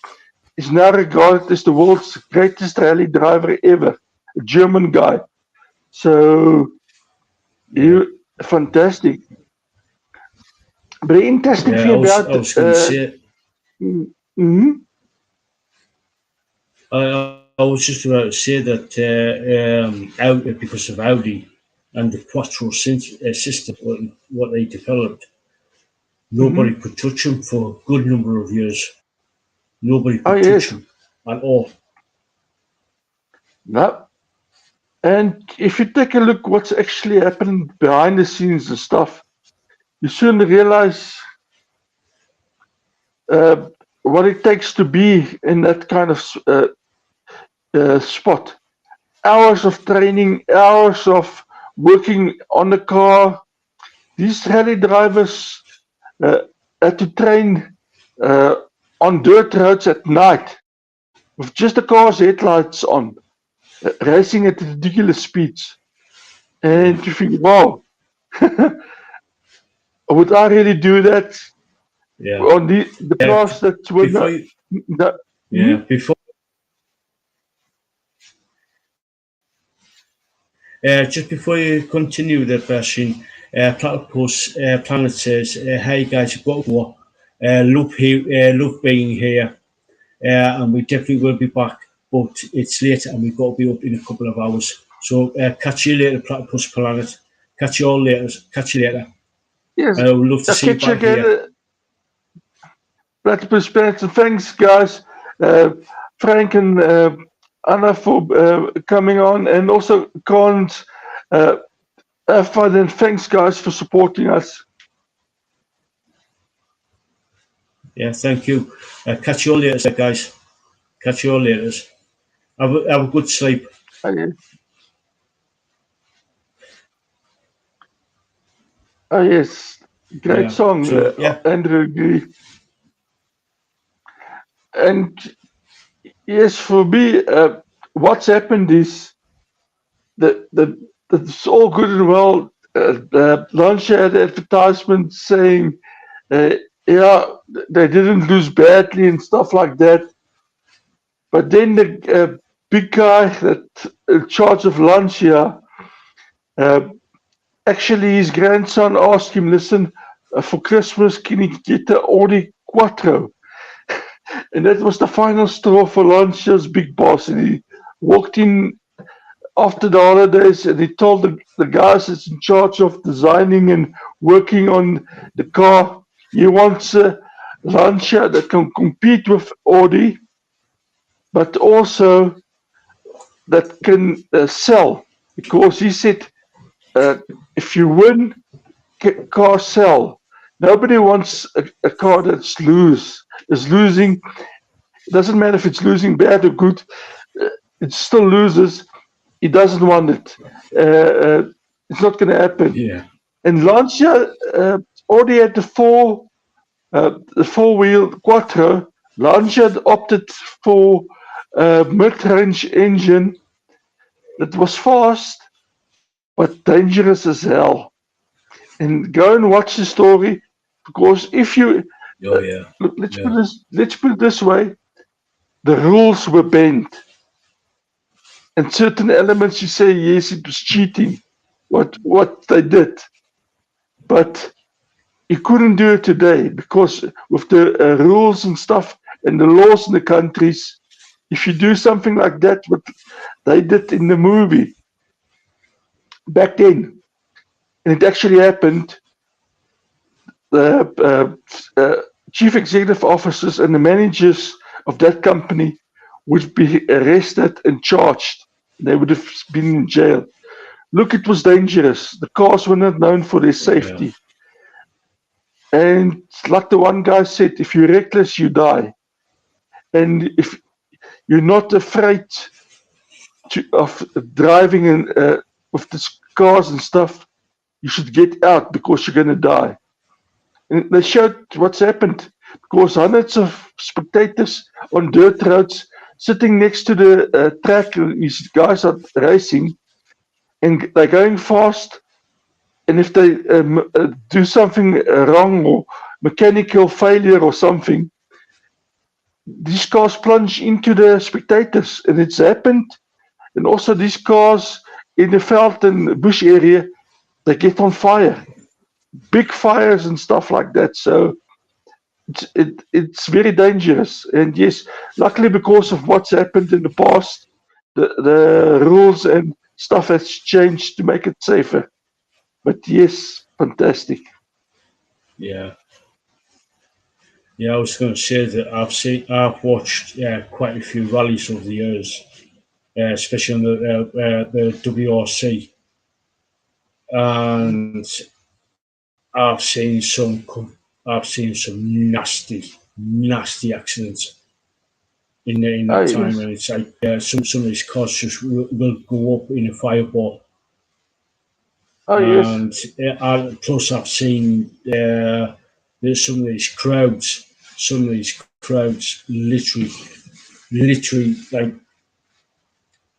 is now regarded as the world's greatest rally driver ever, a German guy. So, yeah, you fantastic. But the interesting yeah. thing about I was going to say mhm. I was just about to say that Audi, because of Audi and the Quattro system, what they developed, nobody Mhm. could touch them for a good number of years. Nobody Oh could touch yes, them at all. no. And if you take a look what's actually happening behind the scenes and stuff, you soon realize uh, what it takes to be in that kind of spot. Hours of training, hours of working on the car. These rally drivers uh, had to train uh, on dirt roads at night with just the car's headlights on, racing at ridiculous speeds. Yeah, And you think, wow, would I really do that yeah. on the cars that were Before not? you, That, yeah, mhm. before just before you continue the question, Platypus Planet says, "Hey guys, you've got to go. Love being here, and we definitely will be back. But it's late, and we've got to be up in a couple of hours. So catch you later, Platypus Planet. Catch you all later. Catch you later. Yes, I would love to I'll see you catch you back again. here. Platypus Spirits. And thanks, guys. Uh, Frank and Anna for coming on, and also Cons. Uh, have fun, and thanks, guys, for supporting us. Yeah, thank you. Catch you all later, guys. Catch you all later. Have a good sleep. Okay. Oh, yes, great Yeah. song, So yeah, Andrew agree. And yes, for me, what's happened is that it's all good and well. Launch had advertisement saying, uh, yeah, they didn't lose badly and stuff like that. But then the big guy that in charge of Lancia, uh, Actually, his grandson asked him, listen, for Christmas, can he get the Audi Quattro? And that was the final straw for Lancia's big boss. And he walked in after the holidays and he told the guys that's in charge of designing and working on the car, he wants a Lancia that can compete with Audi, but also that can sell. Because he said, if you win, car sell. Nobody wants a car that's is losing. It doesn't matter if it's losing bad or good. It still loses. He doesn't want it. It's not going to happen. Yeah. And Lancia already had the four-wheel Quattro. Lancia opted for a mid-range engine that was fast but dangerous as hell. And go and watch the story because if you Oh yeah. look, Yeah. let's put it this way: the rules were bent, and certain elements you say yes, it was cheating, what they did, but you couldn't do it today because with the rules and stuff and the laws in the countries, if you do something like that, what they did in the movie back then, and it actually happened, the chief executive officers and the managers of that company would be arrested and charged. They would have been in jail. Look, it was dangerous. The cars were not known for their safety. And like the one guy said, if you're reckless, you die. And if you're not afraid of driving with the cars and stuff, you should get out because you're going to die. And they showed what's happened because hundreds of spectators on dirt roads sitting next to the track, these guys are racing and they're going fast. And if they do something wrong or mechanical failure or something, these cars plunge into the spectators, and it's happened. And also these cars in the veld and bush area, they get on fire, big fires and stuff like that. So it's very dangerous. And yes, luckily because of what's happened in the past, the rules and stuff has changed to make it safer. But yes, fantastic. Yeah. Yeah, I was going to say that I've watched quite a few rallies over the years, especially on the WRC, and I've seen some, I've seen some nasty accidents in Oh that time, yes, and it's like some of these cars just will go up in a fireball, oh yes, and plus I've seen there's some of these crowds literally like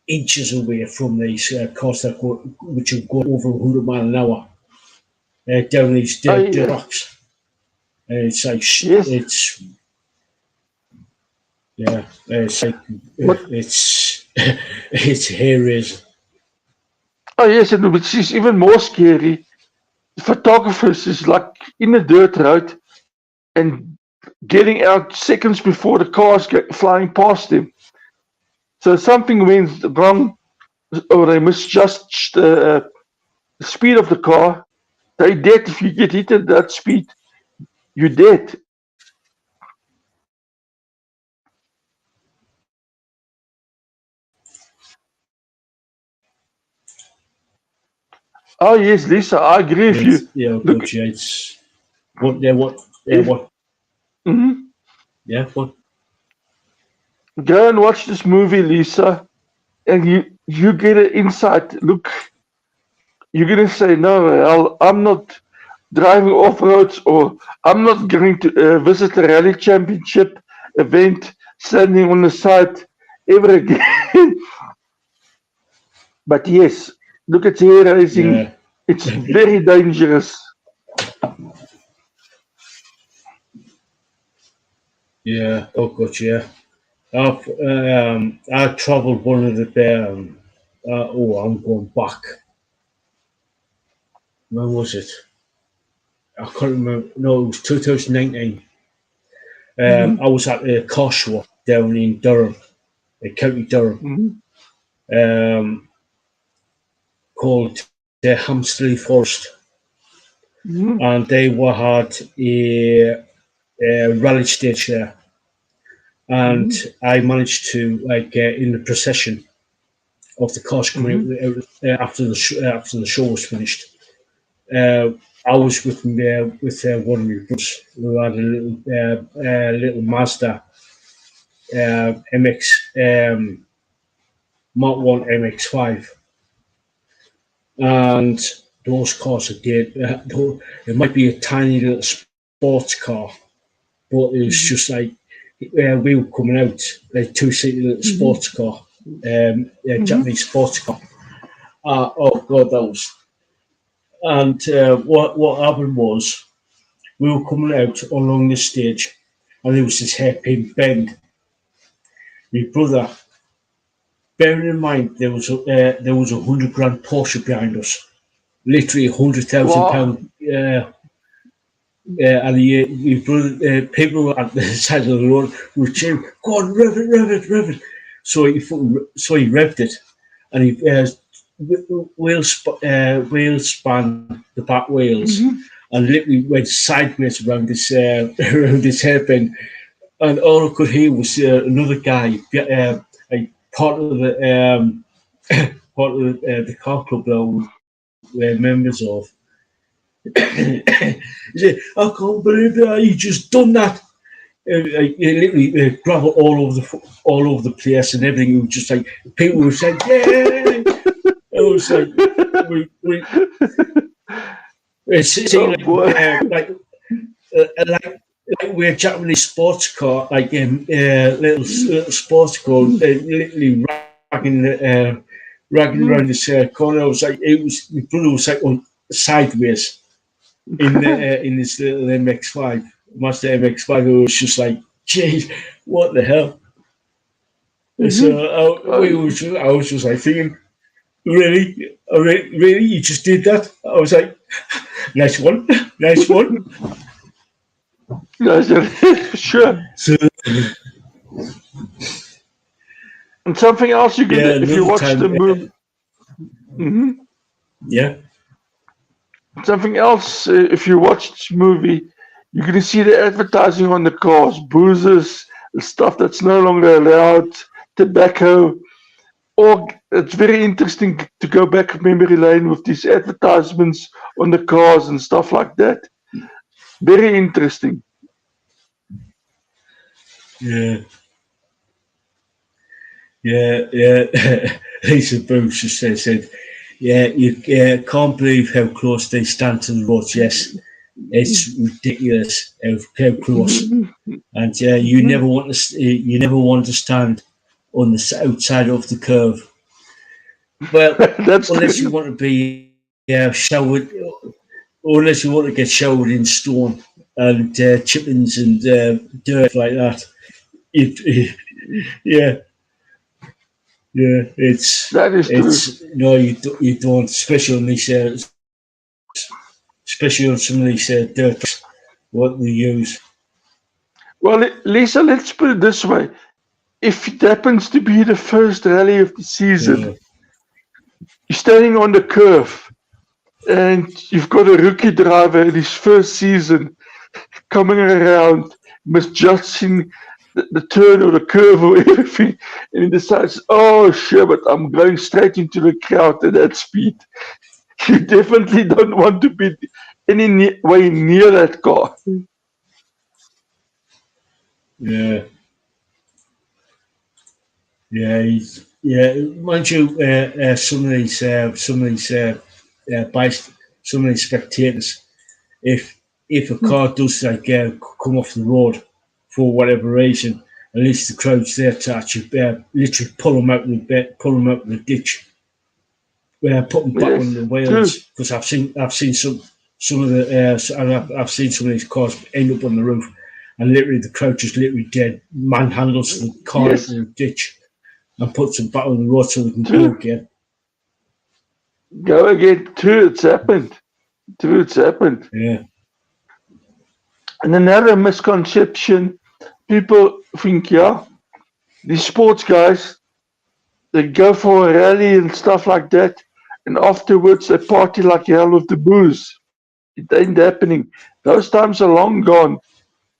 inches away from these cars that go, which will go over 100 mile an hour down these oh dirt yes, tracks. And it's like yes. it's yeah, it's like But it's it's hair raising. oh yes, and which is even more scary. Photographers is like in a dirt road and getting out seconds before the cars get flying past them. So something went wrong, or they misjudged the speed of the car. They dead if you get hit at that speed. You're dead. Oh yes, Lisa, I agree with It's you. Look, but yeah, it's if what mhm. yeah what Go and watch this movie, Lisa, and you get an insight. Look, you're gonna say, no, I'm not driving off roads, or I'm not going to visit a rally championship event standing on the side ever again. But yes, look at hair racing. yeah It's very dangerous. yeah oh god yeah. I travelled one of the oh I'm going back. when was it? I can't remember. No, it was 2019. I was at a car show down in Durham, County Durham, called the Hamsterley Forest, and they had a rally stage there, and I managed to in the procession of the cars coming out after the show was finished. I was with one of my brothers who had a little Mazda MX Mark 1 MX5, and those cars are good. It might be a tiny little sports car, but it was just like we were coming out like two-seater little sports car, Japanese sports car. Oh God, that was. And what happened was we were coming out along the stage, and there was this hairpin bend. My brother, bearing in mind there was £100,000 Porsche behind us, literally £100,000. And my brother, people at the side of the road were cheering, "Go on, rev it!" So he revved it, and he wheel span the back wheels, and literally went sideways around this hairpin. And all I could hear was another guy, part of the car club that we're members of. He said, "I can't believe that you just done that." Literally gravel all over the place and everything. It was just like people were saying, "Yeah!" It was like we're Japanese sports car, little sports car, literally ragging around this corner. I was like, my brother was like on sideways in this little MX5, Mazda MX5. It was just like, geez, what the hell? So I was just like thinking, really, you just did that? I was like, nice one. Sure. So, and something else you can, if you watch the movie. Yeah. Something else, if you watch this movie, you're going to see the advertising on the cars, boozers, stuff that's no longer allowed, tobacco. Or it's very interesting to go back memory lane with these advertisements on the cars and stuff like that. Very interesting. Yeah. Lisa Bruce just said, "Yeah, you can't believe how close they stand to the roads." Yes, it's ridiculous how close. And you never want to stand on the outside of the curve. Well, unless you want to be showered, unless you want to get showered in stone and chippings and dirt like that. Yeah, that is true. No, you don't, especially on some of these dirt what they use. Well, Lisa, let's put it this way: if it happens to be the first rally of the season, you're standing on the curve, and you've got a rookie driver in his first season coming around, misjudging the turn or the curve or everything, and he decides, "Oh shit, but I'm going straight into the crowd at that speed." You definitely don't want to be any way near that car. Yeah. Mind you, some of these spectators, if a car does come off the road for whatever reason, at least the crowd's there to actually literally pull them out of the ditch, put them back on the wheels. Because I've seen some of the I've seen some of these cars end up on the roof, and literally the crowd just literally dead manhandles the car into the ditch and puts them back on the road so we can go again. Go again too. It's happened. True, it's happened. Yeah. And another misconception, people think, yeah, these sports guys, they go for a rally and stuff like that, and afterwards they party like hell with the booze. It ain't happening. Those times are long gone.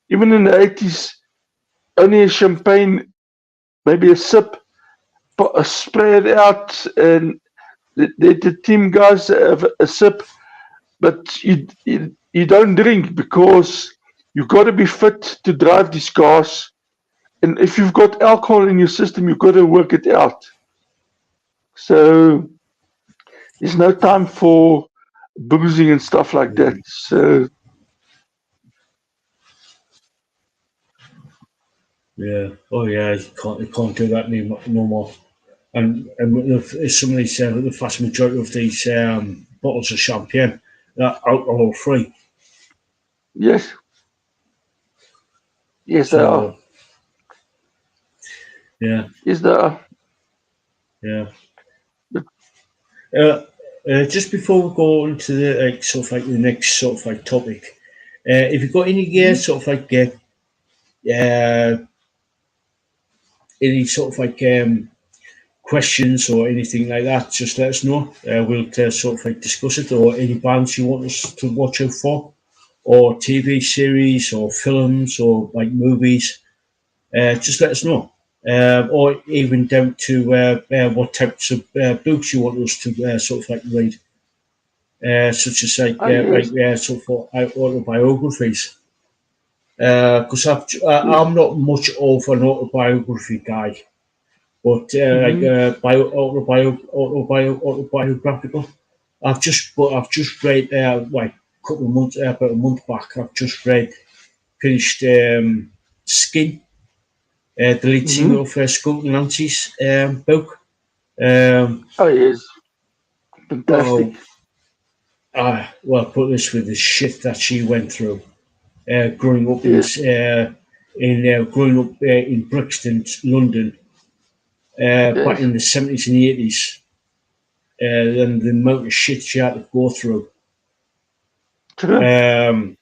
Even in the 80s, only a champagne, maybe a sip, spray it out, and the team guys have a sip, but you don't drink because you've got to be fit to drive these cars. And if you've got alcohol in your system, you've got to work it out. So there's no time for boozing and stuff like that. So Yeah. Oh yeah. You can't do that no more. And as somebody said, the vast majority of these bottles of champagne are alcohol free. yes, yes they are. So yeah, Yes they are. yeah. Uh, just before we go on to the sort of like the next sort of like topic, if you've got any sort of like any sort of like questions or anything like that, just let us know. We'll sort of like discuss it, or any bands you want us to watch out for, or TV series, or films, or like movies. Just let us know. Or even down to what types of books you want us to sort of like read, such as Oh yes. like sort of autobiographies. Because I'm not much of an autobiography guy, but like Mm-hmm. autobiographical. I've just read like a couple of months about a month back. I've just finished Skin, the lead singer Mm-hmm. of Skunk and Nancy's book. Um, Oh yes. Fantastic. oh, well, put this with the shit that she went through, growing up Yes. in Brixton, London, back Yes. in the 70s and 80s, and the amount of shit she had to go through. True. Um,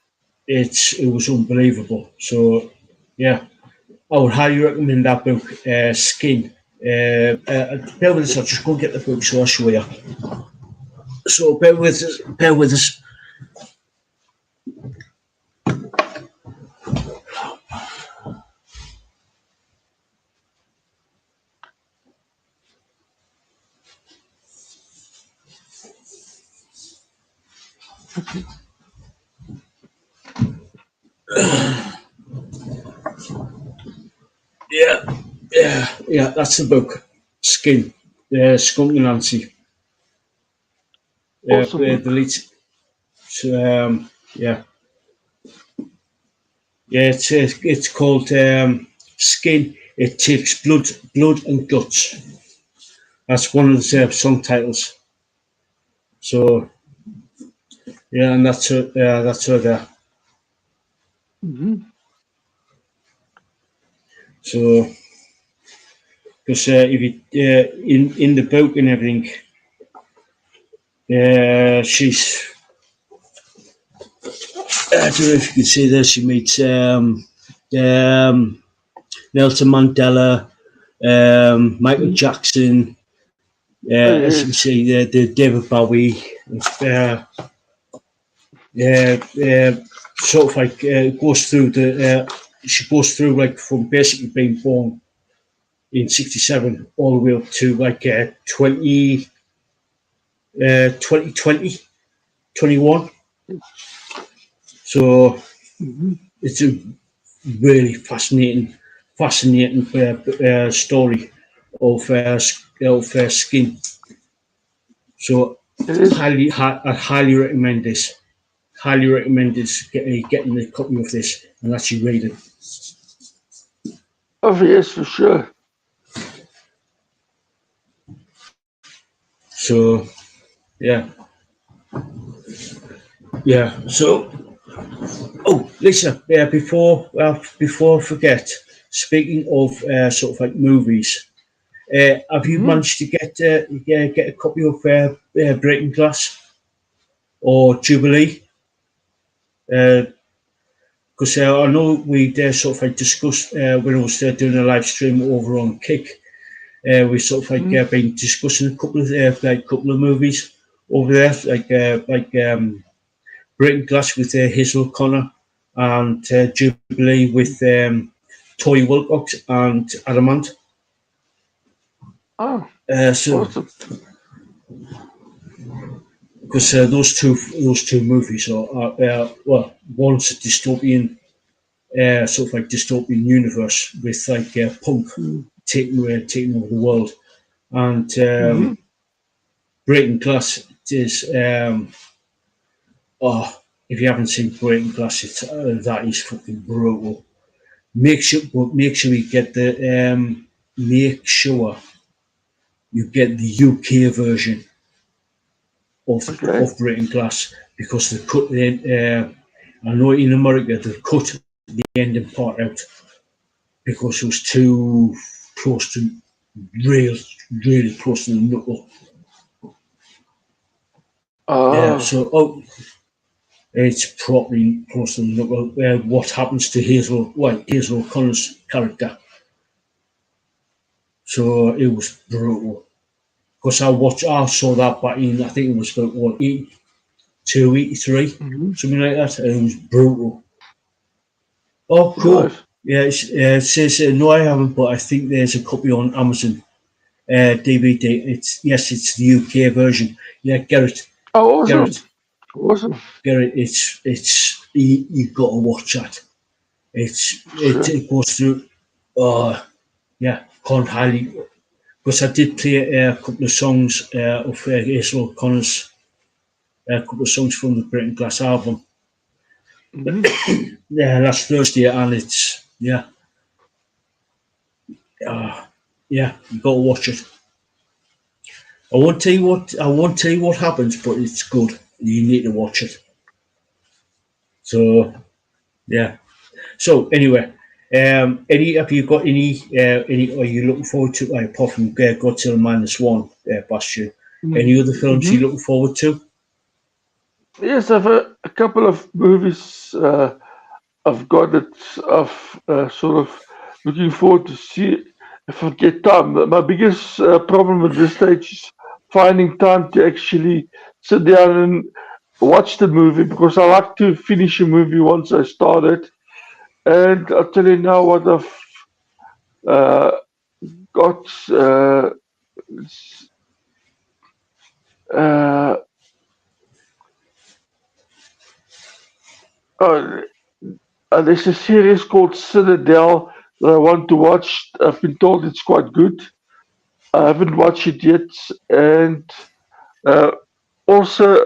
it was unbelievable. So yeah, I would highly recommend that book, Skin. Bear with us, I'll just go and get the book so I'll show you. So bear with us. Bear with us. Yeah, yeah. That's the book, Skin. Skunk and Nancy. Awesome. The lead. So, yeah, yeah. It's called Skin. It takes blood and guts. That's one of the song titles. So yeah, and that's her. That's her there. Mm-hmm. So because if you in the book and everything, she's. I don't know if you can see this. She meets um, Nelson Mandela, Michael Mm-hmm. Jackson. Oh As you can yes. see, the David Bowie. Uh, uh, sort of like goes through the. She goes through like from basically being born in '67 all the way up to like 2020, 21. So Mm-hmm. it's a really fascinating story of Skin. So It is. I highly recommend this. Highly recommend this. Getting a copy of this and actually read it. Oh yes, for sure. So yeah, yeah. So Lisa, before I forget, speaking of sort of like movies, have you Mm-hmm. managed to get a copy of Breaking Glass? or Jubilee. Because I know we sort of like discussed when I was doing a live stream over on Kick. We sort of like been discussing a couple of movies over there, like Breaking Glass with Hazel O'Connor and Jubilee with Toy Wilcox and Adamant. Oh, So awesome. because those two movies are well, one's a dystopian sort of like dystopian universe with like punk taking over the world, and Breaking Glass is oh, if you haven't seen Breaking Glass, it's that is fucking brutal. Make sure you get the make sure you get the UK version Okay. of Breaking Glass because they cut the I know in America they cut the ending part out because it was too close to real, really close to the knuckle. Yeah, Oh, so it's properly close to the knuckle. What happens to Hazel O'Connor's character? So it was brutal. Because I saw that back in, I think it was about what, 82, 83, something like that, and it was brutal. Oh, cool. nice. Yeah, it says, no, I haven't, but I think there's a copy on Amazon DVD. It's the UK version. Yeah, Oh, Get awesome. it, Awesome. It's you got to watch that. Sure. It goes through. Uh, yeah, can't highly because I did play a couple of songs of Hazel O'Connor's, a couple of songs from the Breaking Glass album. Yeah, last Thursday, and it's uh, yeah, you got to watch it. I won't tell you what happens, but it's good. You need to watch it. So yeah. So anyway, any have you got any? Are you looking forward to apart from Godzilla -1, Bastion? Any other films you Mm-hmm. looking forward to? Yes, I've a couple of movies I've got it. I've sort of looking forward to see if I get time. My biggest problem at this stage is finding time to actually sit down and watch the movie because I like to finish a movie once I start it. And I'll tell you now what I've uh, got. Uh, oh, there's a series called Citadel that I want to watch. I've been told it's quite good. I haven't watched it yet, and uh, also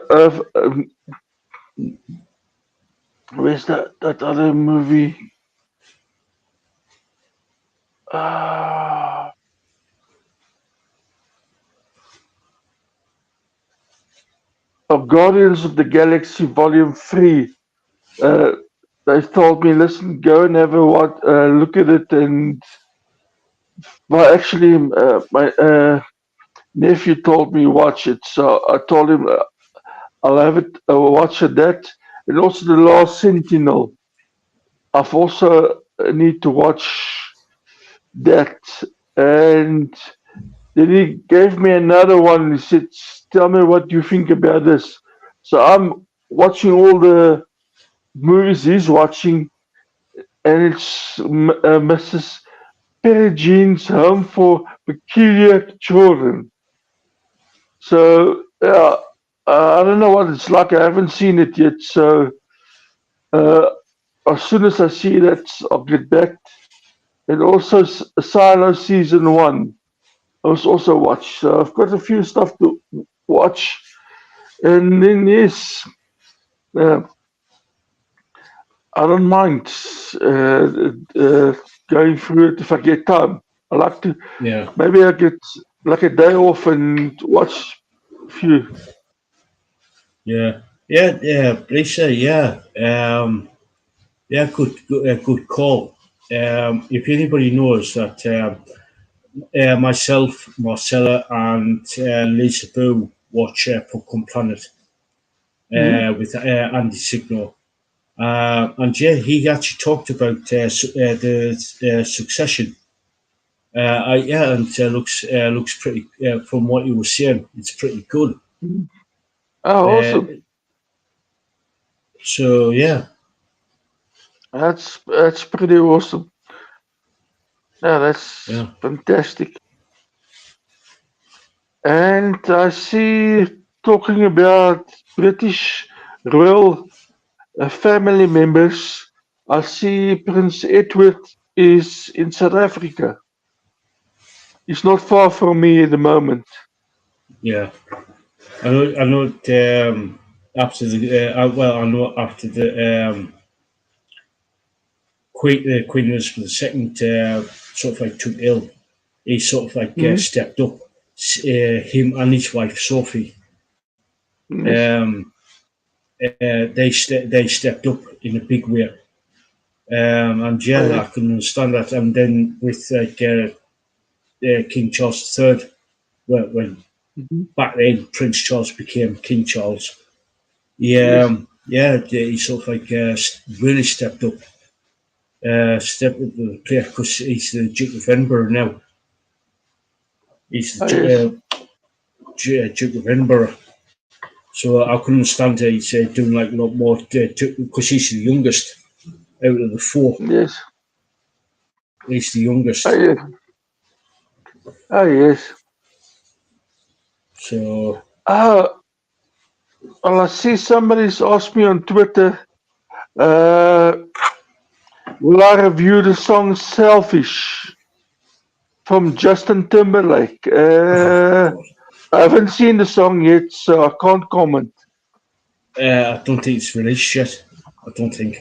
where's that other movie? Uh, of Guardians of the Galaxy Volume 3. Uh, they told me, listen, go and have a look at it. And well, actually, my nephew told me watch it, so I told him I'll have it watch it that, and also the Last Sentinel. I've also need to watch that, and then he gave me another one. He said, "Tell me what you think about this." So I'm watching all the movies he's watching, and it's Mrs. Peregrine's Home for Peculiar Children. So yeah, I don't know what it's like. I haven't seen it yet. So uh, as soon as I see that, I'll get back. And also Silo season 1. I was also watch. So I've got a few stuff to watch, and then yes, uh, I don't mind going through it if I get time. I like to. Yeah, Maybe I get like a day off and watch a few. Lisa, good call. If anybody knows that myself, Marcella, and Lisa Boo watch Popcorn Planet. with Andy Signor. And yeah, he actually talked about the Succession. Yeah, and looks pretty. From what you were saying, it's pretty good. Oh, Uh, awesome. so yeah, That's pretty awesome. Yeah, that's yeah, fantastic. And I see talking about British royal family members. I see Prince Edward is in South Africa. He's not far from me at the moment. yeah. I know. After I know after the Queen Elizabeth II sort of like took ill, he sort of like Hmm. stepped up. Him and his wife Sophie, Yes. um, they stepped up in a big way. And Oh, yeah, yeah. I can understand that. And then with King Charles III, when Mhm. back then Prince Charles became King Charles, Yes. he sort of like really stepped up to the plate because he's the Duke of Edinburgh now. He's Oh, the yes. Duke of Edinburgh. So I can understand he's doing like a lot more because he's the youngest out of the four. Yes. He's the Oh, youngest. yes. Oh, yes. So Oh, well, I see somebody's asked me on Twitter, uh, will I review the song Selfish from Justin Timberlake? oh god, I haven't seen the song yet, so I can't comment. I don't think it's released yet. I don't think.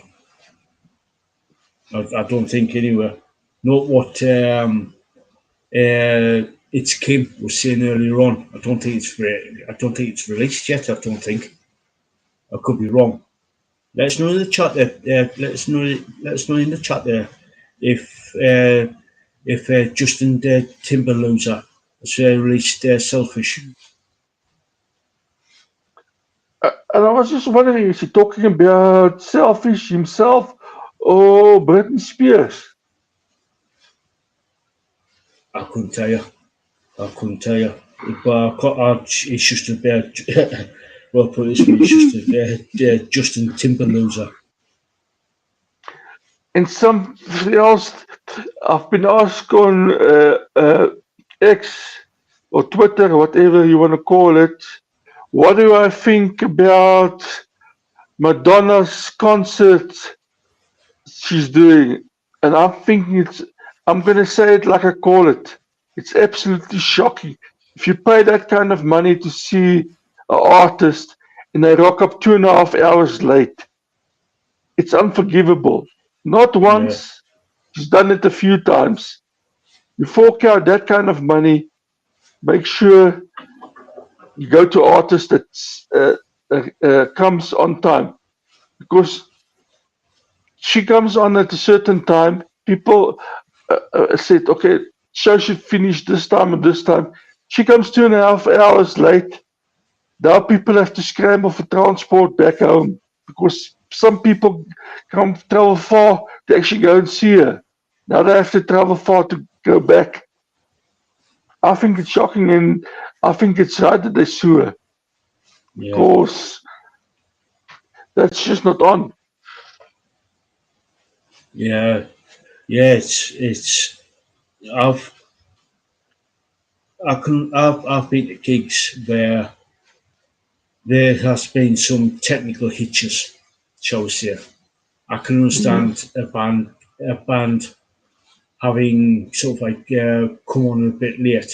I don't think anywhere. Not what it's Kim was saying earlier on. I don't think it's released yet. I don't think. I could be wrong. Let us know in the chat there. Let us know. Let us know in the chat there if Justin Timberloser has released Selfish. And I was just wondering, is he talking about Selfish himself or Britney Spears? I couldn't tell you. I couldn't tell you. But it's just a bit. Well, put it this way, it's just a Justin Timberloser. And something else, I've been asked on X or Twitter, whatever you want to call it, what do I think about Madonna's concert she's doing? And I'm going to say it like I call it. It's absolutely shocking. If you pay that kind of money to see an artist and they rock up 2.5 hours late, it's unforgivable. Not Yeah, once, she's done it a few times. You fork out that kind of money, make sure you go to artist that comes on time, because she comes on at a certain time. People said, okay, show should finish this time and this time. She comes 2.5 hours late. Now people have to scramble for transport back home because some people come travel far to actually go and see her. Now they have to travel far to go back. I think it's shocking, and I think it's right that they sue her yeah, because that's just not on. yeah, yeah. It's. I've I've been to gigs where there has been some technical hitches, shall we say. I can Mhm. understand a band having sort of like come on a bit late.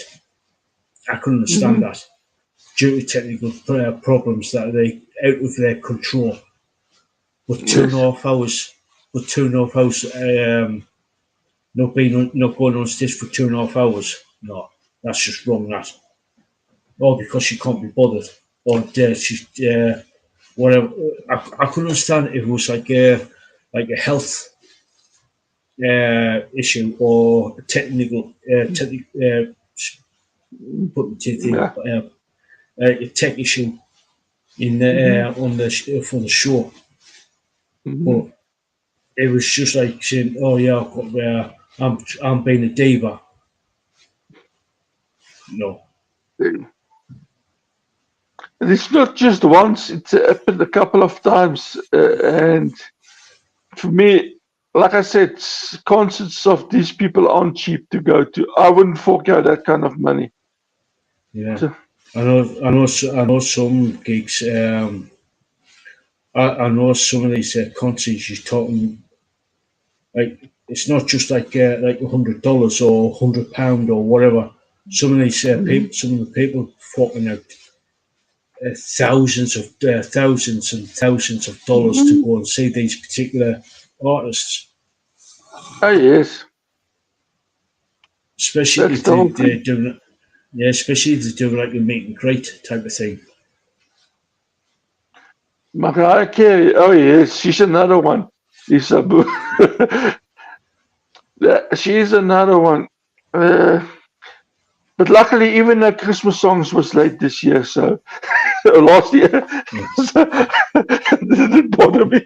I can understand Mhm. that due to technical problems that they out of their control. But two and Yes. a half hours, but 2.5 hours, not going on stage for 2.5 hours. No, that's just wrong. That or because she can't be bothered, or she's whatever. I could understand if it was like a health issue or a technical put the thing Yeah. a tech issue. in the on the for the show, but it was just like saying, "Oh yeah, I've got, I'm being a diva." No, And it's not just once; it's happened a couple of times. And for me, like I said, concerts of these people aren't cheap to go to. I wouldn't fork out that kind of money. yeah, So, I know some gigs. I know some of these concerts you're talking like it's not just like $100 or £100 or whatever. Some of these people, some of the people forking out thousands and thousands of dollars to go and see these particular artists, oh yes, especially that's if the whole they're thing. doing yeah, especially if they're doing like a meet and greet type of thing. Mariah Carey, oh yes, she's another one. Isabu. She's another one. Uh, but luckily, even her Christmas songs was late this year, so last year, so it didn't bother me.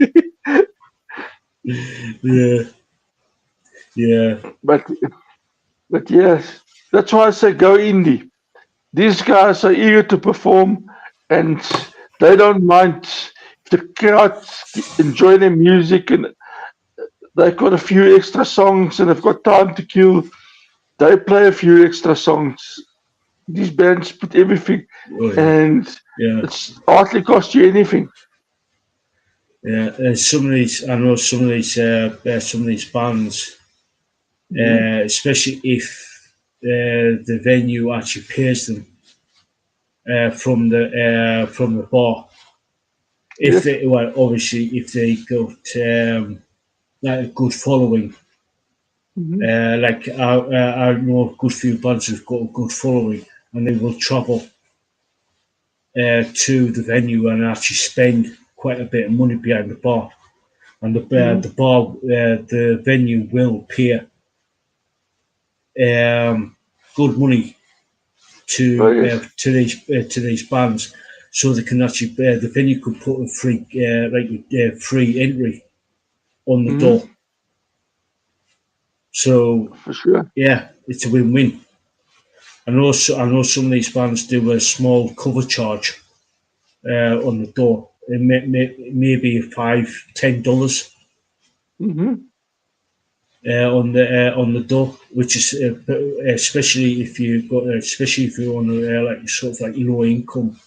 Yeah, yeah, But but yes, that's why I say go indie. These guys are eager to perform, and they don't mind if the crowd enjoy their music and they've got a few extra songs and they've got time to kill. They play a few extra songs. These bands put everything, oh yeah, and yeah, it's hardly cost you anything. yeah. And some of these, I know some of these bands, Mhm. especially if the venue actually pays them from the bar. If Yes. they well, obviously, if they got like a good following, Mhm. like I know a good few bands who've got a good following, and they will travel to the venue and actually spend quite a bit of money behind the bar, and Mhm. the venue will pay good money Oh yes. to these bands, so they can actually the venue could put a free entry on the Mhm. door. So For sure. yeah, it's a win-win. I know some of these bands do a small cover charge on the door. Maybe $5-10 Mhm. on the door, which is especially if you got especially if you're on like sort of like low income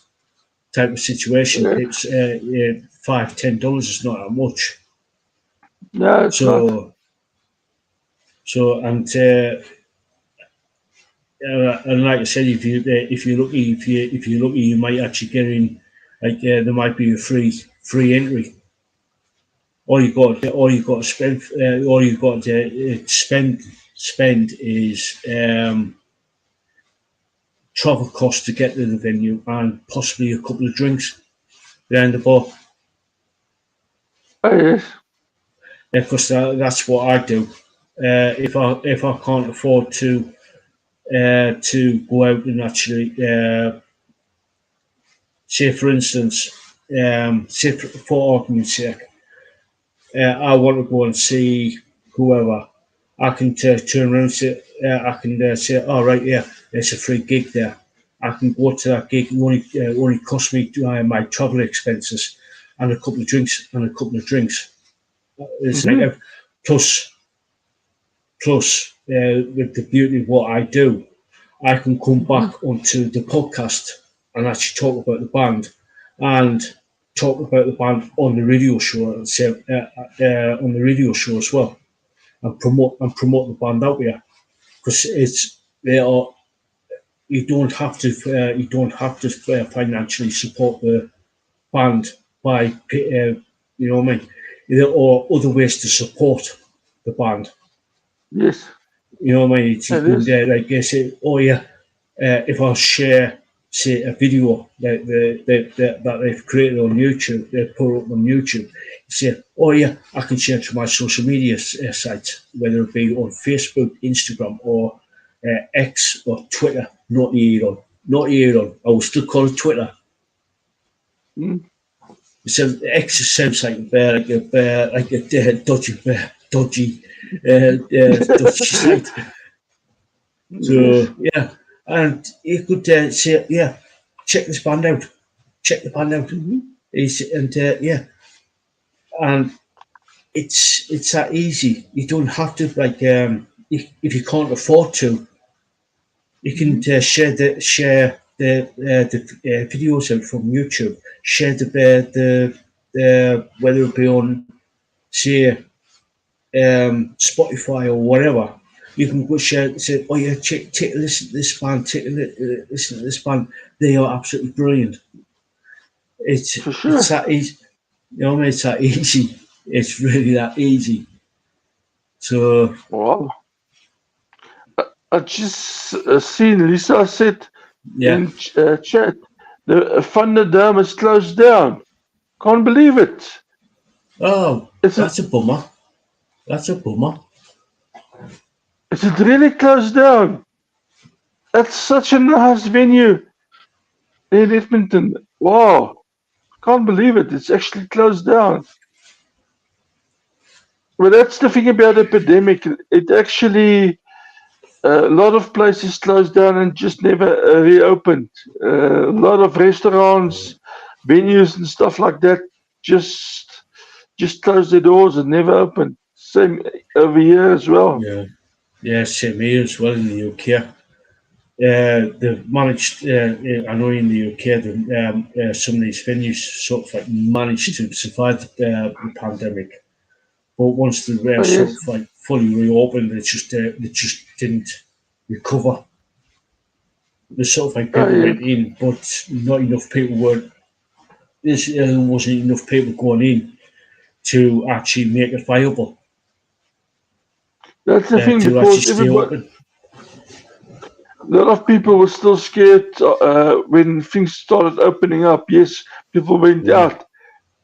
type of situation. Yeah. It's $5-10 is not that much. No, it's not. So and and like I said, if you're lucky, if you're lucky, you might actually get in. Like there might be a free entry. All you got to spend, all you got to spend is travel costs to get to the venue and possibly a couple of drinks behind the bar. Oh yes. Because that's what I do. If I can't afford to go out and actually say for instance, for argument's sake, I want to go and see whoever. I can turn around and say, I can say, all right, yeah, there's a free gig there. I can go to that gig. Only cost me my travel expenses and a couple of drinks It's like Mhm. plus with the beauty of what I do, I can come Mhm. back onto the podcast and actually talk about the band and talk about the band on the radio show and say on the radio show as well and promote the band out here because it's they are you don't have to financially support the band by you know what I mean there are other ways to support the band. Yes. You know what I mean? You It can is. like say, oh yeah, if I share say a video that they've created on YouTube, they put up on YouTube. You say, oh yeah, I can share it to my social media sites, whether it be on Facebook, Instagram, or X or Twitter. Not here on. I will still call it Twitter. It's an exercise like a bear, like a dodgy bear, dodgy site. Yes. So yeah, and you could say, yeah, check this band out, check the band out. And yeah, and it's that easy. You don't have to like if you can't afford to, you can share the videos out from YouTube. Share the whether it be on say Spotify or whatever. You can go share say, oh yeah, take a listen to this band, take a listen to this band. They are absolutely brilliant. It's For it's sure. that easy. You know, what I mean? It's that easy. It's really that easy. So Wow. I just seen Lisa said yeah. in chat the Thunderdome is closed down. Can't believe it. Oh, Is it? that's a bummer. That's a bummer. Is it really closed down? That's such a nice venue in Edmonton. Wow. Can't believe it. It's actually closed down. Well, that's the thing about the epidemic. It actually, a lot of places closed down and just never reopened. A lot of restaurants, venues, and stuff like that just closed their doors and never opened. Same over here as well. Yeah. Yeah, same here as well in the UK. They've managed, I know in the UK, some of these venues sort of like managed to survive the pandemic. But once they Oh sort yes, of like fully reopened, they just didn't recover. There's sort of like oh people yes. went in, but not enough people were. There wasn't enough people going in to actually make it viable, That's the thing to actually because stay everybody, open. a lot of people were still scared when things started opening up. Yes, people went Yeah, out,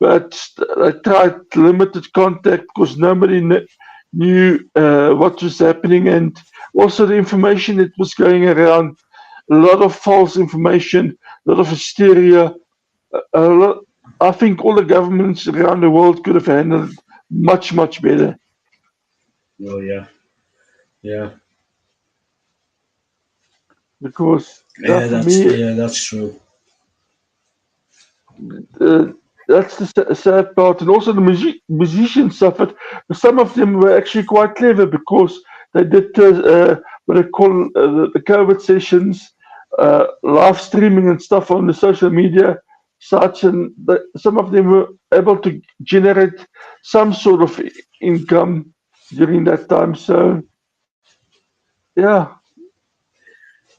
but they tried limited contact because nobody knew what was happening, and also the information that was going around. A lot of false information, a lot of hysteria. A lot, I think all the governments around the world could have handled much better oh yeah, yeah, because for me, that's true. uh, that's the sad part. And also the musicians suffered. Some of them were actually quite clever because they did what they call the COVID sessions, live streaming and stuff on the social media sites, and some of them were able to generate some sort of income during that time. So yeah,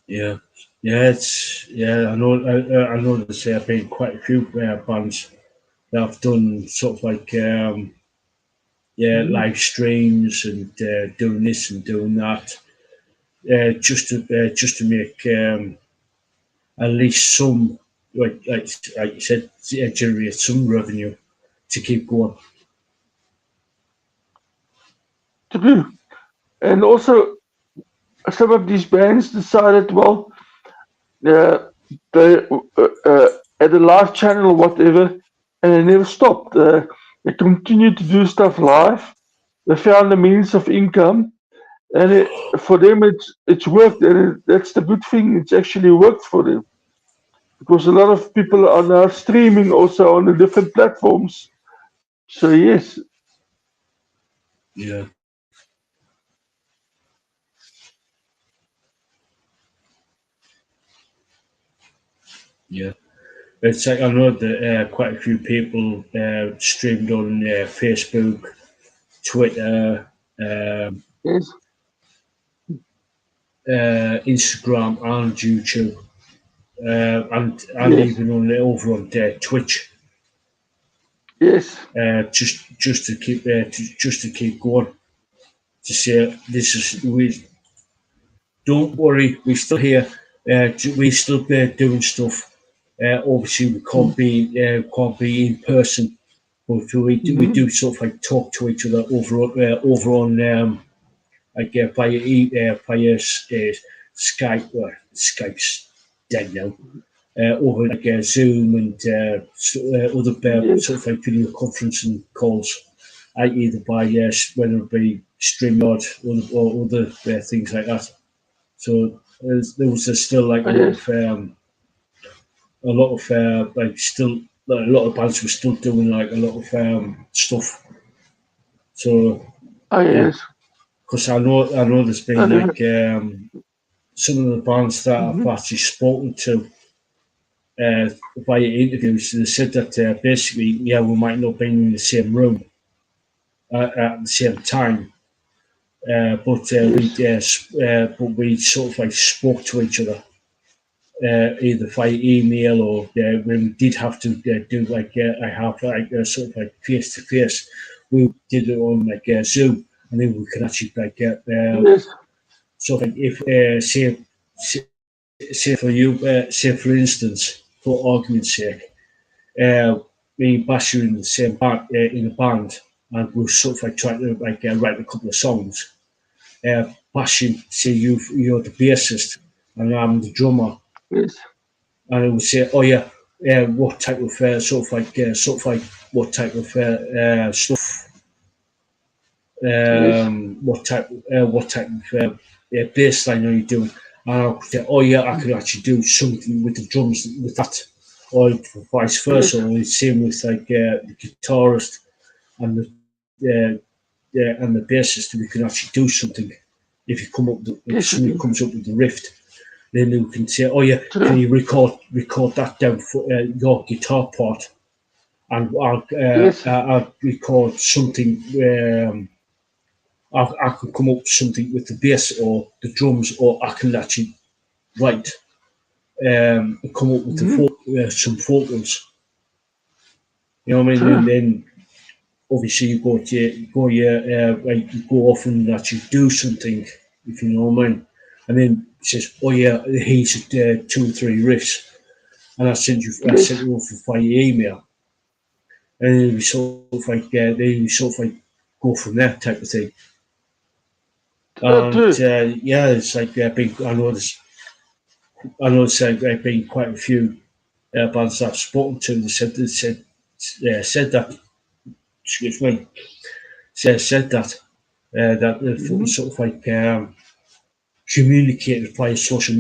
Yeah, yeah, it's yeah. I know there's been quite a few bands that have done sort of like yeah mhm, live streams and doing this and doing that just to make at least some like you said generate some revenue to keep going. to do. And also some of these bands decided, well, uh, they at a live channel or whatever, and they never stopped. They continued to do stuff live. They found a means of income, and for them it's worked, and that's the good thing. It's actually worked for them because a lot of people are now streaming also on the different platforms. So yes, Yeah, yeah. It's like I know that quite a few people streamed on Facebook, Twitter, yes, Instagram, and YouTube, and yes, even on over on Twitch, yes. just to keep going. To say this is we don't worry, we're still here. We're still doing stuff. Obviously, we can't be in person, but we Mm-hmm. do sort of like talk to each other over on like via Skype. Skype's dead now. over like Zoom and other Yes. sort of like video conferencing calls. Either by whether it be StreamYard or other things like that. So there was still like Yes. a lot of like still like, a lot of bands were still doing like a lot of stuff. So yeah, Yes. because I know there's been And like some of the bands that I've mhm. actually spoken to via interviews. They said that basically, yeah, we might not be in the same room at the same time, Yes. but we sort of like spoke to each other either via email or when we did have to do like I have like sort of like face to face. We did it on like Zoom, and then we could actually like get Yes. sort of like if say, say for instance, for argument's sake, uh, me and Bash are in the same band, in a band, and we're sort of like trying to like write a couple of songs. Bashing, say you're the bassist and I'm the drummer, Yes. and it would say, "Oh yeah, what type of sort of like what type of stuff, Yes. what type of bass line are you doing?" And I would say, "Oh yeah, I could actually do something with the drums with that." Or vice Yes. versa, or the same with like the guitarist and the bassist. We can actually do something if you come up if Yes. somebody comes up with the riff. Then you can say, "Oh yeah, can True. you record that down for your guitar part?" And Yes. I'll record something. I can come up with something with the bass or the drums, or I can actually write and come up with the Mhm. some vocals. You know what I mean? True. And then obviously you go off and actually do something, if you know what I mean. And then it says, "Oh yeah, here's 2 or 3 riffs," and I sent Yes. you off via email, and then we sort of like they sort of like go from there type of thing. And True. yeah, it's like I know it's like been quite a few bands I've spoken to. Said that excuse me said that that they've Mhm. sort of like communicated via social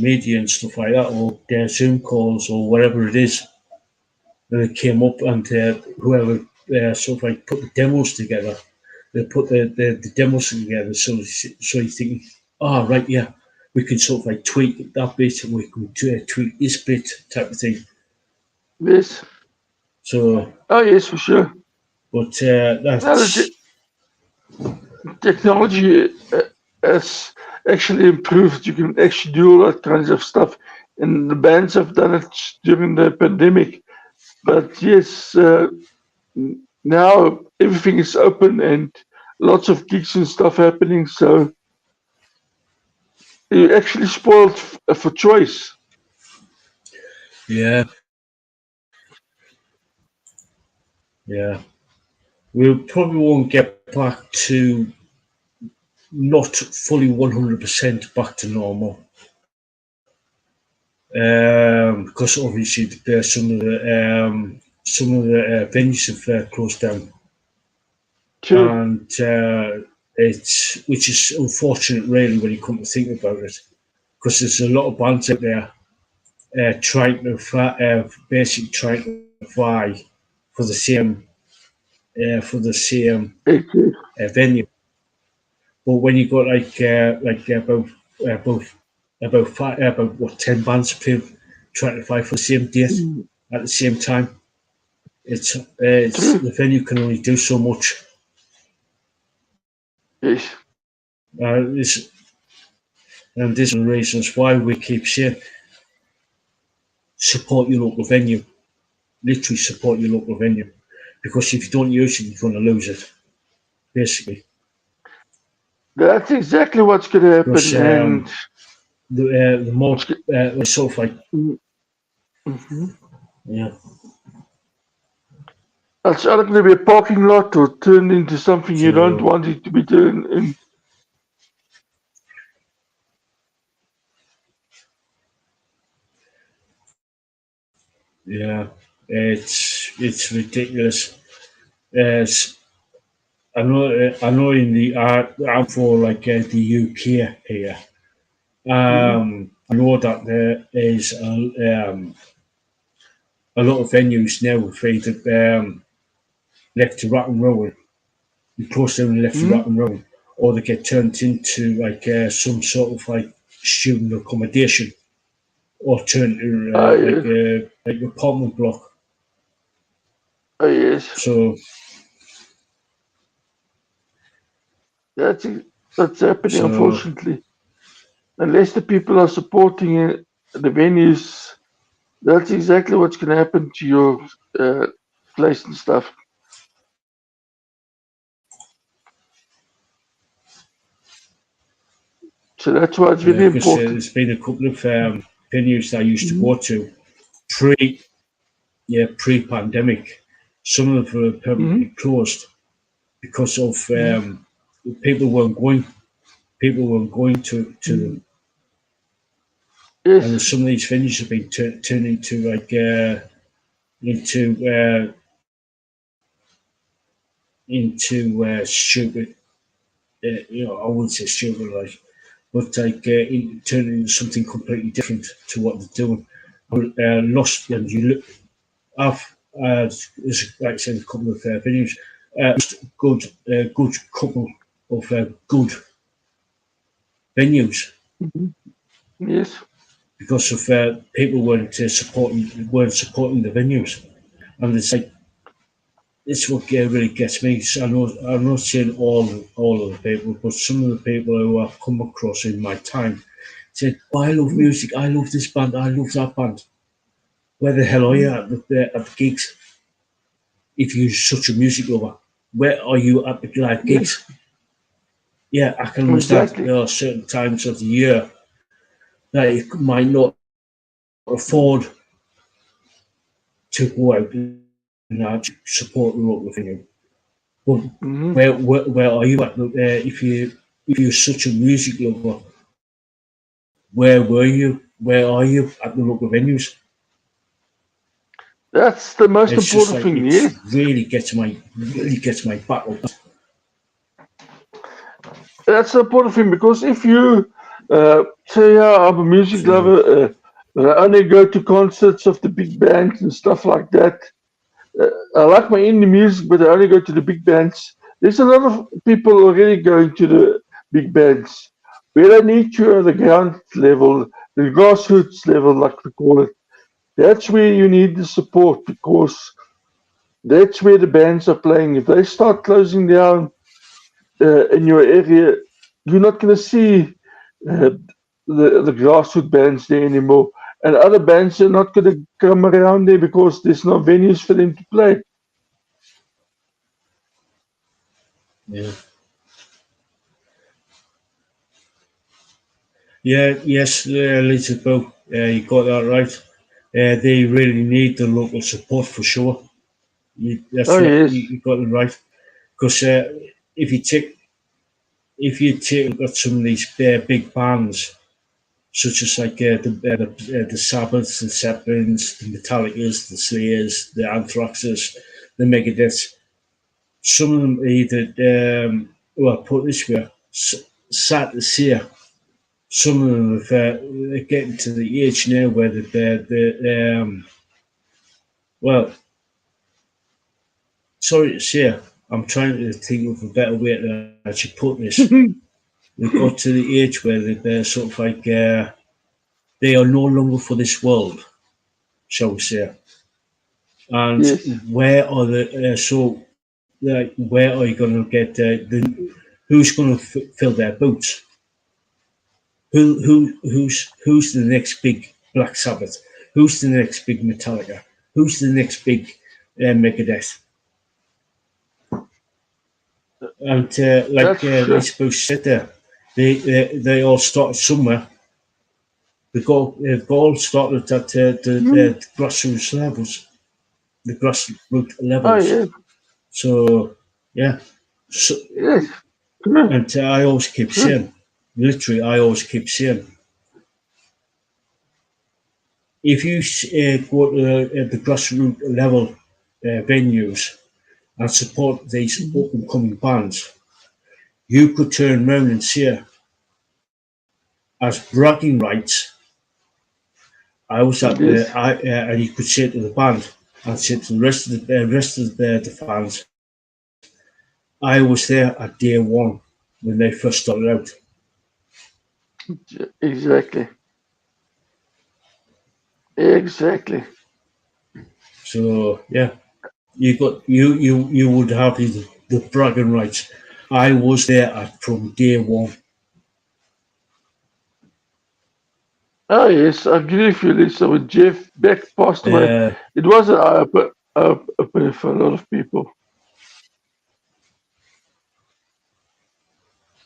media and stuff like that, or Zoom calls or whatever it is. And it came up, and whoever sort of like put the demos together, they put the demos together. So you think, oh right, yeah, we can sort of like tweak that bit, and we can tweak this bit type of thing. Yes. So, Oh, yes, for sure. but Now, that's technology has actually improved. You can actually do all that kinds of stuff, and the bands have done it during the pandemic. But yes, now everything is open and lots of gigs and stuff happening. So you're actually spoiled for choice. yeah, yeah. We probably won't get back to not fully 100% back to normal. Because obviously some of the venues have closed down, True. and it's which is unfortunate, really, when you come to think about it, because there's a lot of bands out there trying to basically trying to vie for the same Okay. venue. But when you got like about what 10 bands playing, trying to fight for the same date Mm, at the same time, it's true. the venue can only do so much. Yes. This and this is one of the reasons why we keep saying support your local venue. Literally support your local venue, because if you don't use it, you're going to lose it. Basically, That's exactly what's going to because happen. And the more it's, sort of like mm-hmm. yeah. It's either going to be a parking lot or turned into something you don't So want it to be turned in. Yeah, it's ridiculous. It's, I know in the I'm for like the UK here. Mm. I know that there is a lot of venues now faded left to rock and roll. You close down left to rock Mm. and roll, or they get turned into like some sort of like student accommodation, or turned to Oh, yes. like apartment block. Oh, yes. So That's that's happening, so unfortunately. Unless the people are supporting the venues, that's exactly what's going to happen to your uh, place and stuff. So that's why it's yeah, very because important. there's been a couple of venues that I used to go Mm. to pre pre-pandemic. Some of them were permanently Mm. closed because of Mm. people weren't going. People weren't going to them, Mm. Yes. and some of these venues have been turned into like into stupid. I wouldn't say stupid, like, but like turn into something completely different to what they're doing. Lost, and you look. I've there's, like I said, a couple of videos. Just good couple of good venues Mhm. Yes. because of people weren't supporting the venues, and it's like it's what really gets me. So I'm not saying all of the people, but some of the people who I've come across in my time said, "Oh, I love Mm. music. I love this band. I love that band." Where the hell are you Mm. at the gigs? If you're such a music lover, where are you at the live Yes. gigs? Yeah, I can understand Exactly. there are certain times of the year that you might not afford to go out and support the local venue. But Mm. where are you at? If you're such a music lover, where were you? Where are you at the local venues? That's the most It's just important like thing. it Yes. really gets my battle. That's the important thing because if you say, yeah, I'm a music So lover, but I only go to concerts of the big bands and stuff like that. I like my indie music, but I only go to the big bands. There's a lot of people already going to the big bands. We don't need to at the ground level, the grassroots level, like we call it. That's where you need the support because that's where the bands are playing. If they start closing down in your area, you're not going to see uh, the grassroots bands there anymore. And other bands are not going to come around there because there's no venues for them to play. yeah, yes, Lisa Bo, you got that right. They really need the local support for sure. That's Oh, right. yes. You got it right. Because if you take a look at some of these big bands, such as like the Sabbaths, the Zeppelins, the Metallicas, the Slayers, the Anthraxes, the Megadeths, some of them are either well, put it this way, sad to say, some of them have, are getting to the age now where well, sorry to say, I'm trying to think of a better way to actually put this. They got to the age where they're sort of like they are no longer for this world, shall we say? And Yes. where are the like where are you going to get who's going to fill their boots? Who's the next big Black Sabbath? Who's the next big Metallica? Who's the next big Megadeth? And like That's for sure. Lisa Bush said there, they all started somewhere. They've all started at Mm. the grassroots levels, the grassroots Oh, levels. yeah. So yeah, so, Yes. True. and I always keep True. saying, literally, I always keep saying, if you go to the grassroots level venues and support these up and coming bands, you could turn around and say, as bragging rights, I was at the, Yes. and you could say to the band and say to the rest of the fans, I was there at day one when they first started out. Exactly. Exactly. So yeah, you would have the bragging rights. I was there from day one. Oh yes, I agree with you, Lisa. When Jeff Beck passed away, Uh, it was an eye-opener for a lot of people.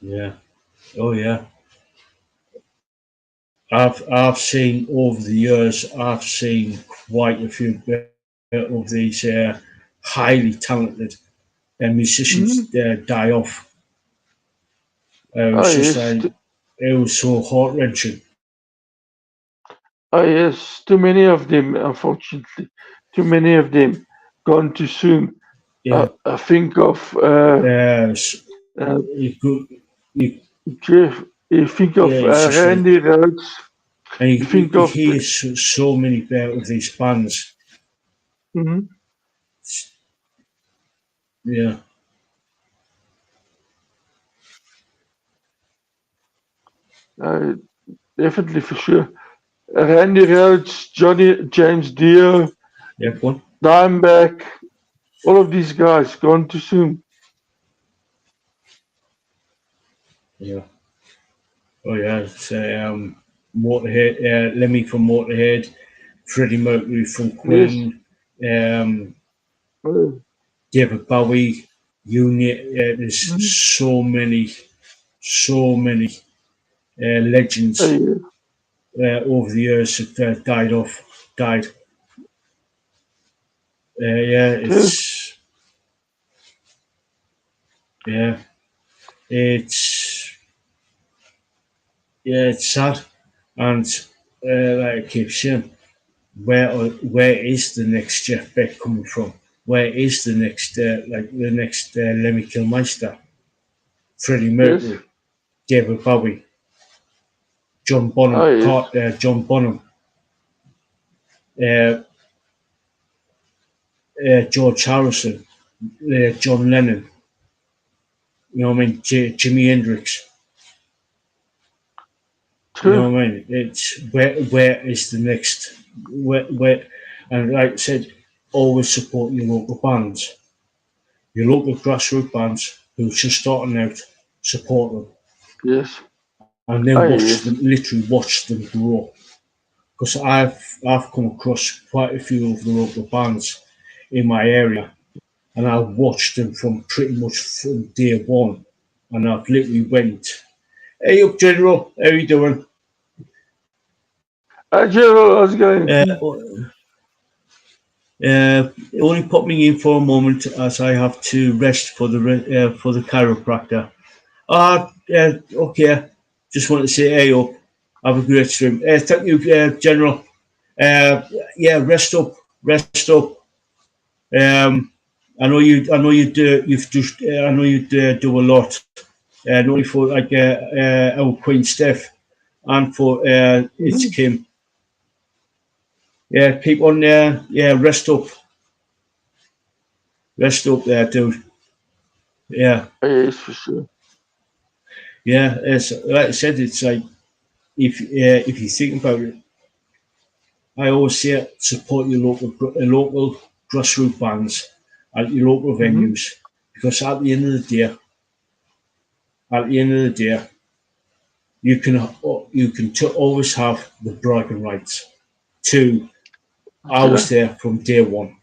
yeah. Oh yeah. I've seen over the years. I've seen quite a few of these highly talented musicians Mhm. die off. It Oh was just yes, like it was so heart wrenching. oh yes, too many of them, unfortunately, too many of them gone too soon. Yeah. I think of Uh, uh, you could, you, Jeff. You think yeah, of it's just like, Randy Rhodes. and You think you of hear so many of these bands. mhm, Yeah, uh, definitely for sure. Randy Rhodes, Johnny James Dio, yeah, go on. Dimebag, all of these guys gone too soon. Yeah, oh yeah, it's, Motorhead, Lemmy from Motorhead, Freddie Mercury from Yes. Queen, um, Uh, David Bowie. There's mhm. so many legends Yeah. over the years that died. Yeah, True. yeah, it's it's sad, and like I keep saying, where is the next Jeff Beck coming from? Where is the next Lemmy Kilmister, Freddie Yes. Mercury, David Bowie, Oh yes. John Bonham, uh, George Harrison, John Lennon? You know what I mean? Jimi Hendrix. You know True. what I mean? It's where is the next where and like I said, always support your local bands, your local grassroots bands who are just starting out, support them Yes. and then Oh literally yes. watch them grow. Because I've come across quite a few of the local bands in my area and I've watched them from pretty much from day one and I've literally went, hey up General, how you doing? General, how's it going? Uh, only put me in for a moment as I have to rest for the chiropractor. Okay. Just want to say, hey up. Have a great stream. Thank you, General. Uh, yeah, rest up. Um, I know you do. You've just. I know you do a lot. Not only for like our Queen Steph and for it's Mhm. Kim. Yeah, keep on there. Yeah, rest up there, dude. Yeah. Oh yes, for sure. Yeah, it's like I said, it's like if you think about it, I always say support your local grassroots bands at your local Mhm. venues because at the end of the day, you can always have the bragging rights. To I was Sure. there from day one,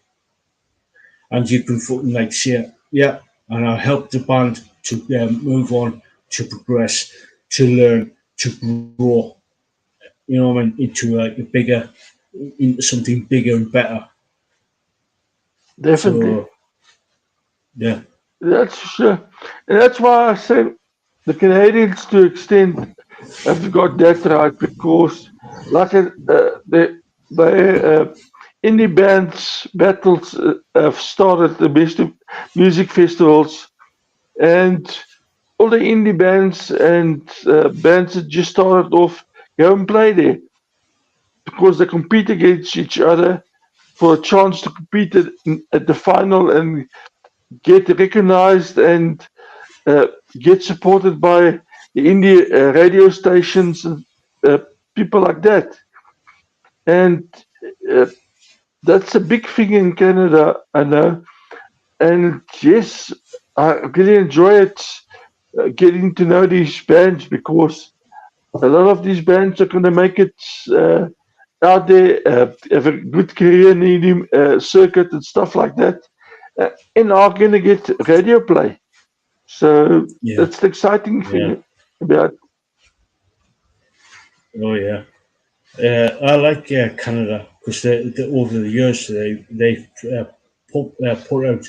and you can fucking like say yeah, and I helped the band to move on, to progress, to learn, to grow. You know what I mean? Into like a bigger, into something bigger and better. Definitely. So yeah, That's for sure. And that's why I say the Canadians to extent have got that right because like the by indie bands battles have started the best of music festivals, and all the indie bands and bands that just started off go and play there because they compete against each other for a chance to compete at the final and get recognized and uh, get supported by the indie radio stations and uh, people like that. And uh, that's a big thing in Canada, I know. And yes, I really enjoy it getting to know these bands because a lot of these bands are going to make it out there, have a good career in the circuit and stuff like that, and are going to get radio play. So Yeah, that's the exciting yeah, thing about. oh yeah. I like Canada because over the years they've put out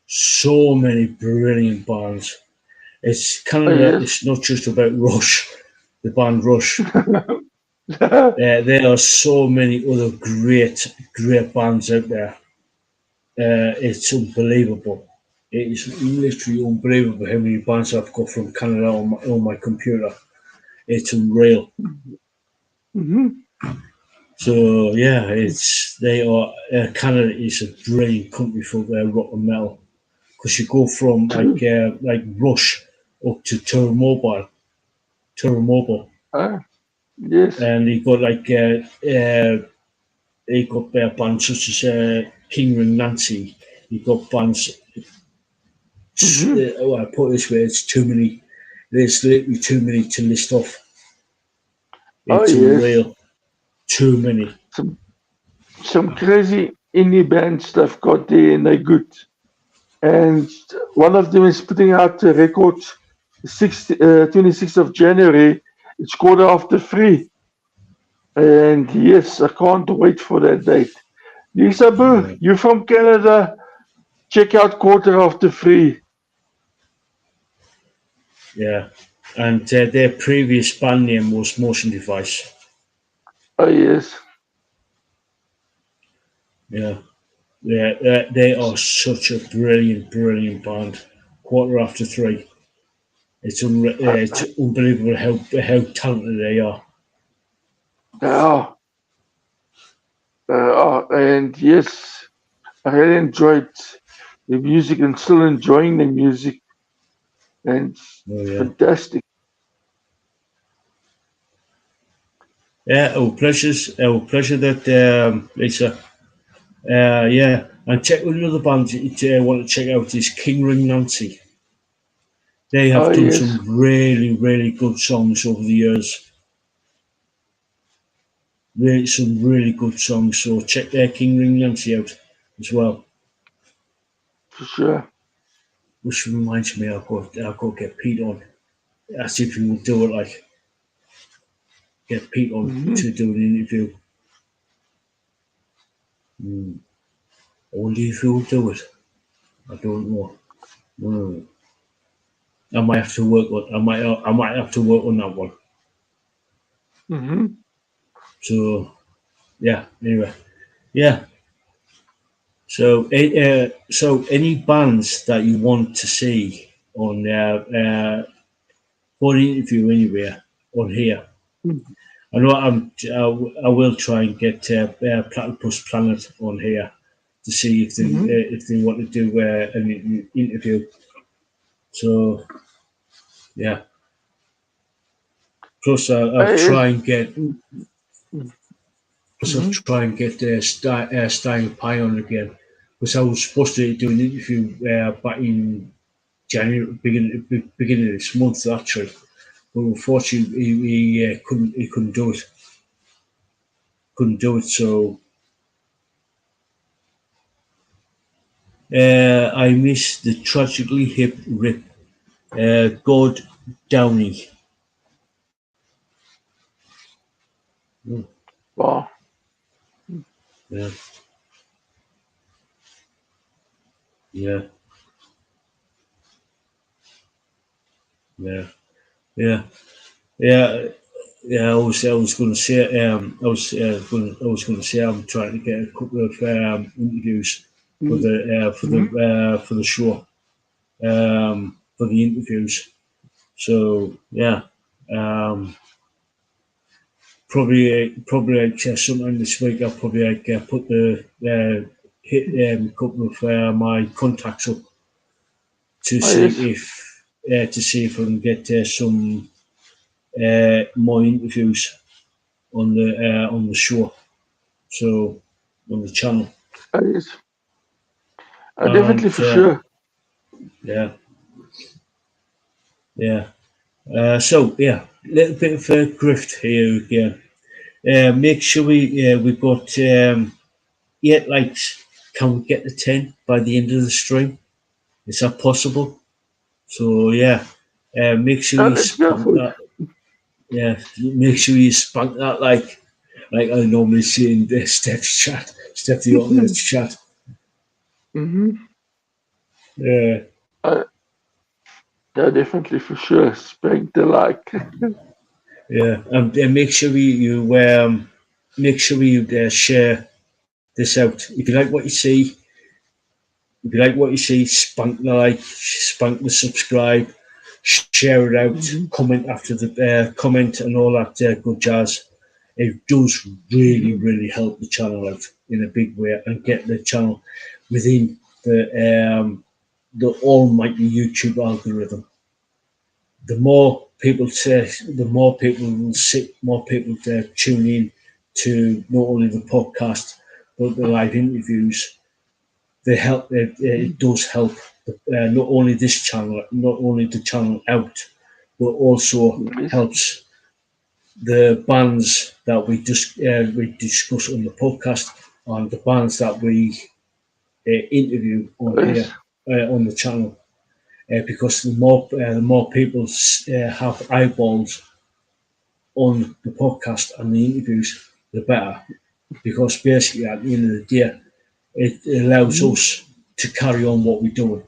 so many brilliant bands. It's Oh, Canada. yes. It's not just about Rush, the band Rush. There are so many other great bands out there. It's unbelievable. It is literally unbelievable how many bands I've got from Canada on my computer. It's unreal. Hmm. So yeah, it's they are Canada is a brilliant country for rock and metal because you go from like Rush up to Terra Mobile, Yes. and you got you got bands such as King Ring Nancy. You got bands. Hmm. Oh, I put it this way: it's too many. There's literally too many to list off. Oh, It's yes. unreal. Too many. Some some crazy indie bands they've got there and they're good. And one of them is putting out a record 26th of January. It's quarter after three. And yes, I can't wait for that date. Lisa Boo, Yeah, you're from Canada. Check out quarter after three. yeah. And their previous band name was Motion Device. Oh, yes. Yeah, yeah. They are such a brilliant band. Quarter after three. It's unbelievable how talented they are. Yeah. And yes, I really enjoyed the music and still enjoying the music. And Oh it's yeah, fantastic. yeah. Our pleasure that Lisa. Yeah, and check another band you want to check out is King Ring Nancy. They Oh, have done yes. some really good songs over the years. Really, some really good songs. So check their King Ring Nancy out as well. For sure. Which reminds me, I've got to get Pete on. Ask if he will do it. Like get Pete on Hmm. to do an interview. Mm. I wonder if he will do it. I don't know. Mm. I might have to work on. I might have to work on that one. Hmm. So yeah. Anyway, yeah. So any bands that you want to see on for an interview anywhere on here. I know I will try and get Platypus Planet on here to see Hmm. if they want to do an interview. So yeah. Plus, I'll Yes. try and get. Plus, I'll Hmm. try and get Stein Pie on again. Because I was supposed to do an interview back in January, beginning of this month actually. But unfortunately, he couldn't do it. Couldn't do it. So I miss the tragically hip rip. God Downey. Mm, Wow. yeah, yeah, yeah, yeah, yeah. yeah, I was going to say, I was going to say, I'm trying to get a couple of interviews Mm, mm, for the show, for the interviews. So yeah, um, probably like sometime this week. I'll probably like put the hit couple of my contacts up to oh, yes. see if I can get some more interviews on the show. So on the channel, Oh, yes. and Definitely for sure. yeah, yeah. So yeah, little bit of a grift here again. Make sure we've got 8 likes. Can we get to 10 by the end of the stream? Is that possible? So yeah, make sure you Let's go spunk for it. that. Yeah, make sure you spunk that like I normally see in the Steph's chat, Steph the Ultimate's chat. Mm-hmm. Yeah, Uh, yeah, definitely for sure. Spank the like. yeah, and make sure you share this out. If you like what you see, spunk the like, spunk the subscribe, share it out, Mm-hmm. comment after the comment and all that good jazz. It does Mm-hmm. really help the channel out in a big way and get the channel within the almighty YouTube algorithm. The more people say, the more people will sit, more people tune in to not only the podcast but the live interviews. They help. It does help not only this channel, not only the channel out, but also Yes. helps the bands that we discuss on the podcast and the bands that we interview on Yes. here on the channel. Because the more people have eyeballs on the podcast and the interviews, the better. Because basically, at the end of the day, it allows Mm-hmm. us to carry on what we're doing,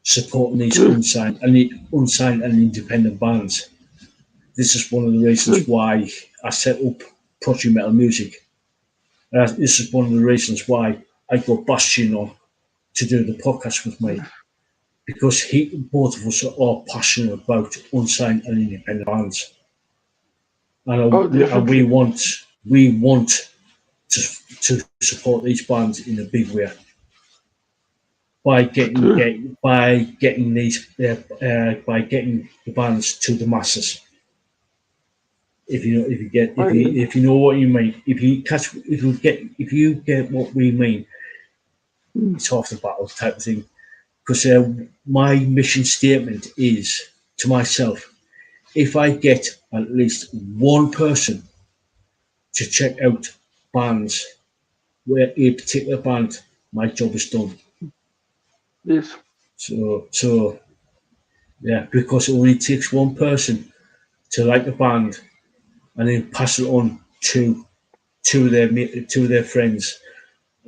supporting these True. unsigned and independent bands. This is one of the reasons True. why I set up Project Metal Music. This is one of the reasons why I got Basjan on to do the podcast with me because both of us are passionate about unsigned and independent bands, Oh, and we definitely. want we want to to support these bands in a big way True. by getting the bands to the masses. Oh, yes. If you know what you mean, if you get what we mean, Mm. it's half the battle type of thing. Because my mission statement is to myself: if I get at least one person to check out bands where a particular band, my job is done. Yes. So yeah, because it only takes one person to like a band and then pass it on to their friends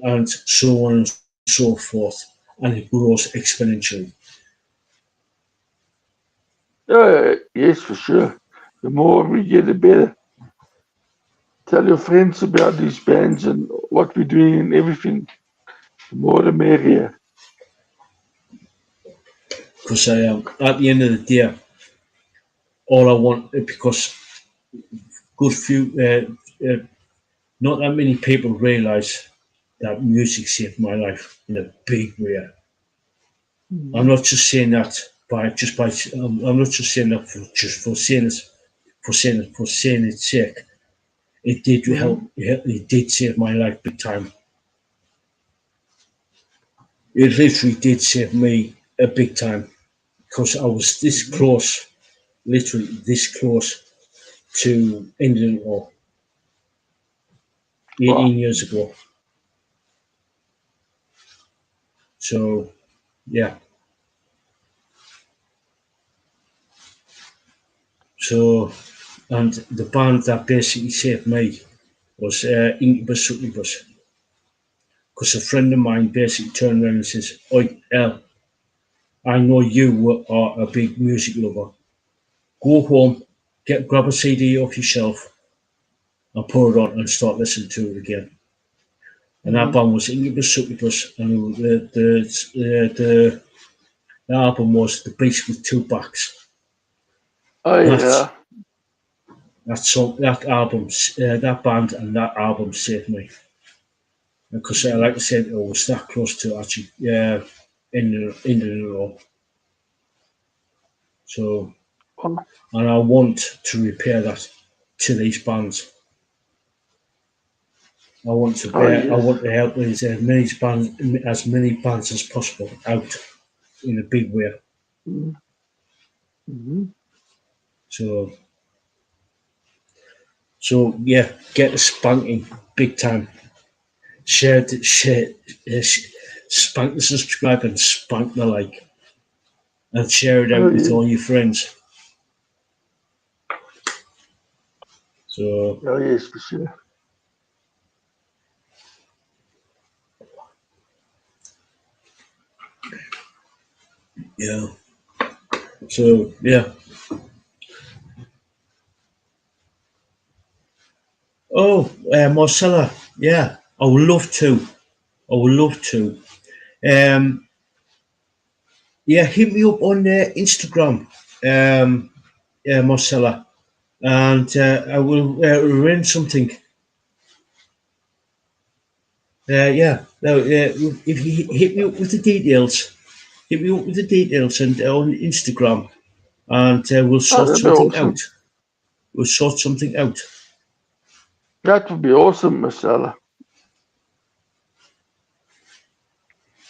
and so on and so forth, and it grows exponentially. Yes, for sure. The more we get, the better. Tell your friends about these bands and what we're doing and everything. The more the merrier. Because at the end of the day, all I want because good few, not that many people realise that music saved my life in a big way. I'm Mm-hmm. not just saying that I'm not just saying that for saying its sake. It did Mm-hmm. help. It did save my life big time. It literally did save me a big time because I was this Mm-hmm. close, literally this close to ending it all Wow. 18 years ago. So yeah, so and the band that basically saved me was Incubus Succubus because a friend of mine basically turned around and says, "Oi, El, I know you are a big music lover. Go home grab a CD off your shelf and put it on and start listening to it again. And that band was Incubus Succubus, and the album was The Beast with Two Backs. Oh That's yeah. that band and that album saved me. Because, like I said, I was that close to actually in the row. So, and I want to repair that to these bands. I want to help these as many bands as possible out in a big way. Mm-hmm. So yeah, get a spanking big time. Share, spank the subscribe and spank the like, and share it out with all your friends. So Oh yes, for sure. yeah, so yeah. Oh, Marcella, yeah, I would love to. I would love to. Yeah, hit me up on Instagram, Marcella, and I will arrange something. Yeah, no, if you hit me up with the details, hit me up with the details and on Instagram, and we'll Oh, sort that'd be something out. awesome. We'll sort something out. That would be awesome, Marcella.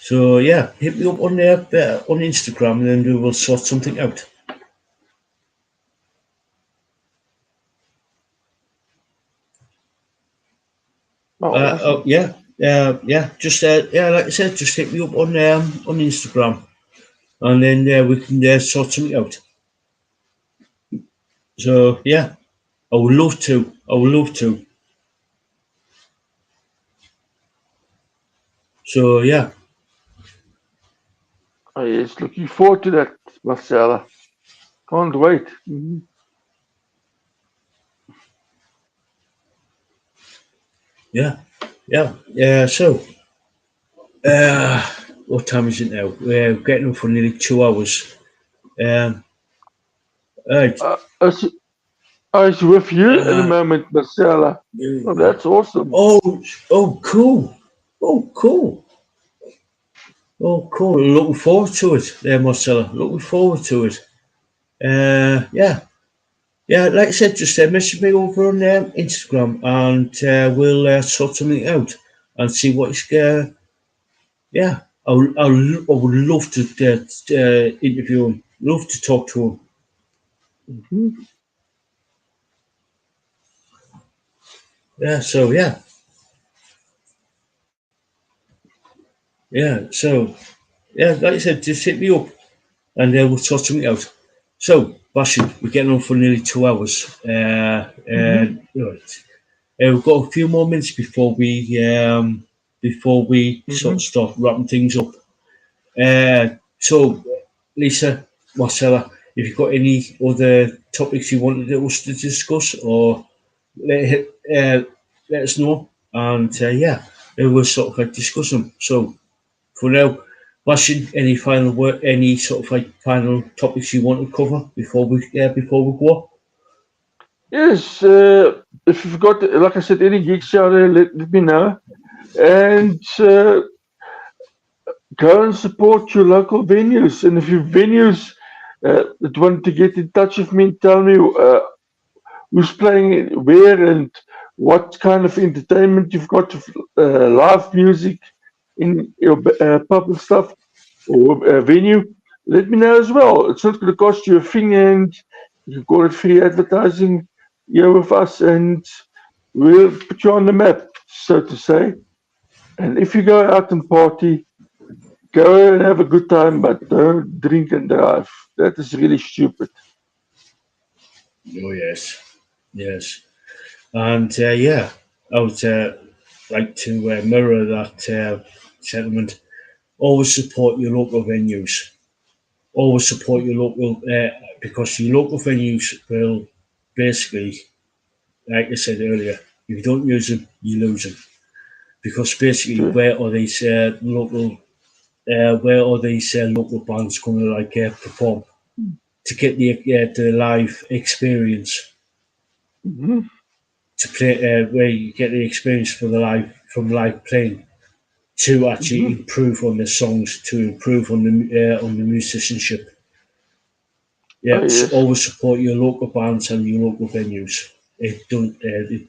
So yeah, hit me up on there on Instagram, and then we will sort something out. Oh, awesome. Yeah, yeah. Just yeah, like I said, just hit me up on Instagram, and then we can sort something out. So yeah, I would love to. I would love to. So yeah, Oh yes, looking forward to that, Marcella. Can't wait. Mm-hmm. yeah, yeah, yeah. So uh, what time is it now? We're getting up for nearly 2 hours. Um, right. I was with you in a Uh, moment, Marcella. Oh, that's awesome. oh, cool. Oh, cool. Oh, cool. Looking forward to it, there, Marcella. Looking forward to it. Yeah. Yeah, like I said, just message me over on Instagram and we'll sort something out and see what's. Yeah, I would love to interview him, love to talk to him. Mm-hmm. Yeah, so yeah, like I said, just hit me up and we'll sort something out. So, Bashan, we're getting on for nearly 2 hours. Mm-hmm. Right. We've got a few more minutes before we sort Mm-hmm. of start wrapping things up. So, Lisa, Marcella, if you've got any other topics you wanted us to discuss, or let, let us know, and yeah, we'll sort of like discuss them. So, for now, Bashan, any final word, any sort of like final topics you want to cover before we go? Yes, if you've got, like I said, any gigs out there, let me know. And go and support your local venues. And if your venues that want to get in touch with me, tell me who's playing where and what kind of entertainment you've got, live music in your pub and stuff or venue. Let me know as well. It's not going to cost you a thing, and you can call it free advertising here with us, and we'll put you on the map, so to say. And if you go out and party, go and have a good time, but don't drink and drive. That is really stupid. Oh yes, yes, and yeah, I would like to mirror that sentiment. Always support your local venues. Always support your local because your local venues will. basically, like I said earlier, if you don't use them, you lose them. Because basically, True. where are these local bands going to like perform to get the live experience Mm-hmm. to play where you get the experience for the live playing to actually Mm-hmm. improve on the songs, to improve on the musicianship. Yeah, Oh yes. always support your local bands and your local venues. It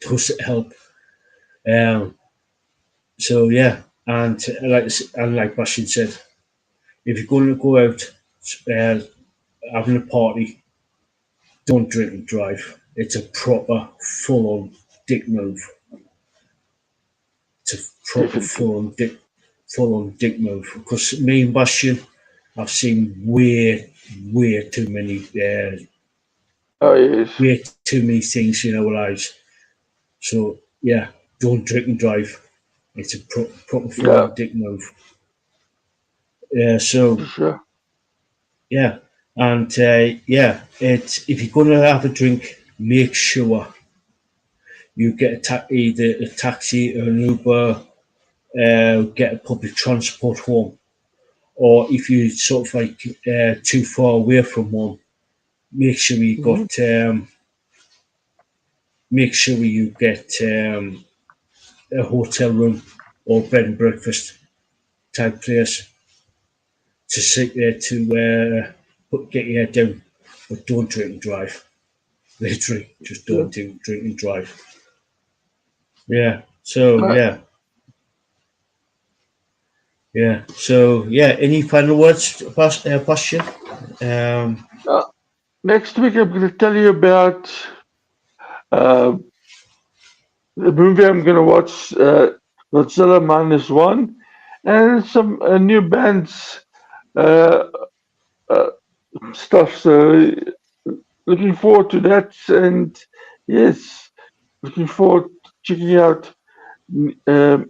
does help. Um, so yeah, and like Bashin said, if you're going to go out uh, having a party, don't drink and drive. It's a proper full on dick move. It's a proper Definitely. full on dick move. Because me and Bastion, I've seen way too many Oh yes. way too many things in our lives. So yeah, don't drink and drive. It's a proper full Yeah, on dick move. Yeah, so for sure. yeah, and yeah, it's if you're gonna have a drink, make sure you get either a taxi or an Uber, get a public transport home, or if you sort of like too far away from one, make sure you Mm-hmm. got make sure you get a hotel room or bed and breakfast type place to sit there to get your head down, but don't drink and drive. Literally, just Yeah. don't drink and drive. Yeah. So Uh, yeah, yeah. So yeah. Any final words, Bastion? Um, uh, Next week I'm going to tell you about uh, the movie I'm going to watch, Godzilla Minus One, and some new bands uh, uh, stuff. So looking forward to that, and yes, looking forward to checking out um,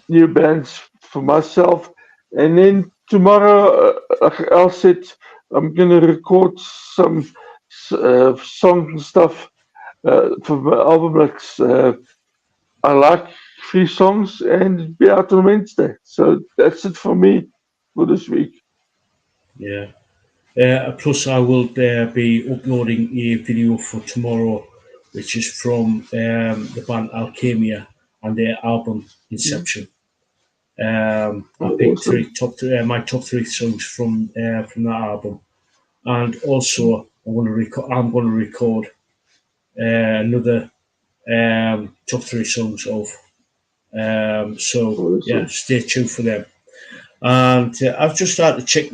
new bands for myself. And then tomorrow, like Al said, I'm gonna record some songs and stuff for my album. That's I like 3 songs and be out on Wednesday. So that's it for me for this week. yeah. Plus, I will be uploading a video for tomorrow, which is from the band Alchemia and their album Mm. Inception. I Oh, picked awesome. my top three songs from that album, and also I'm going to record another top three songs of. So yeah, Awesome. stay tuned for them. And I've just started to check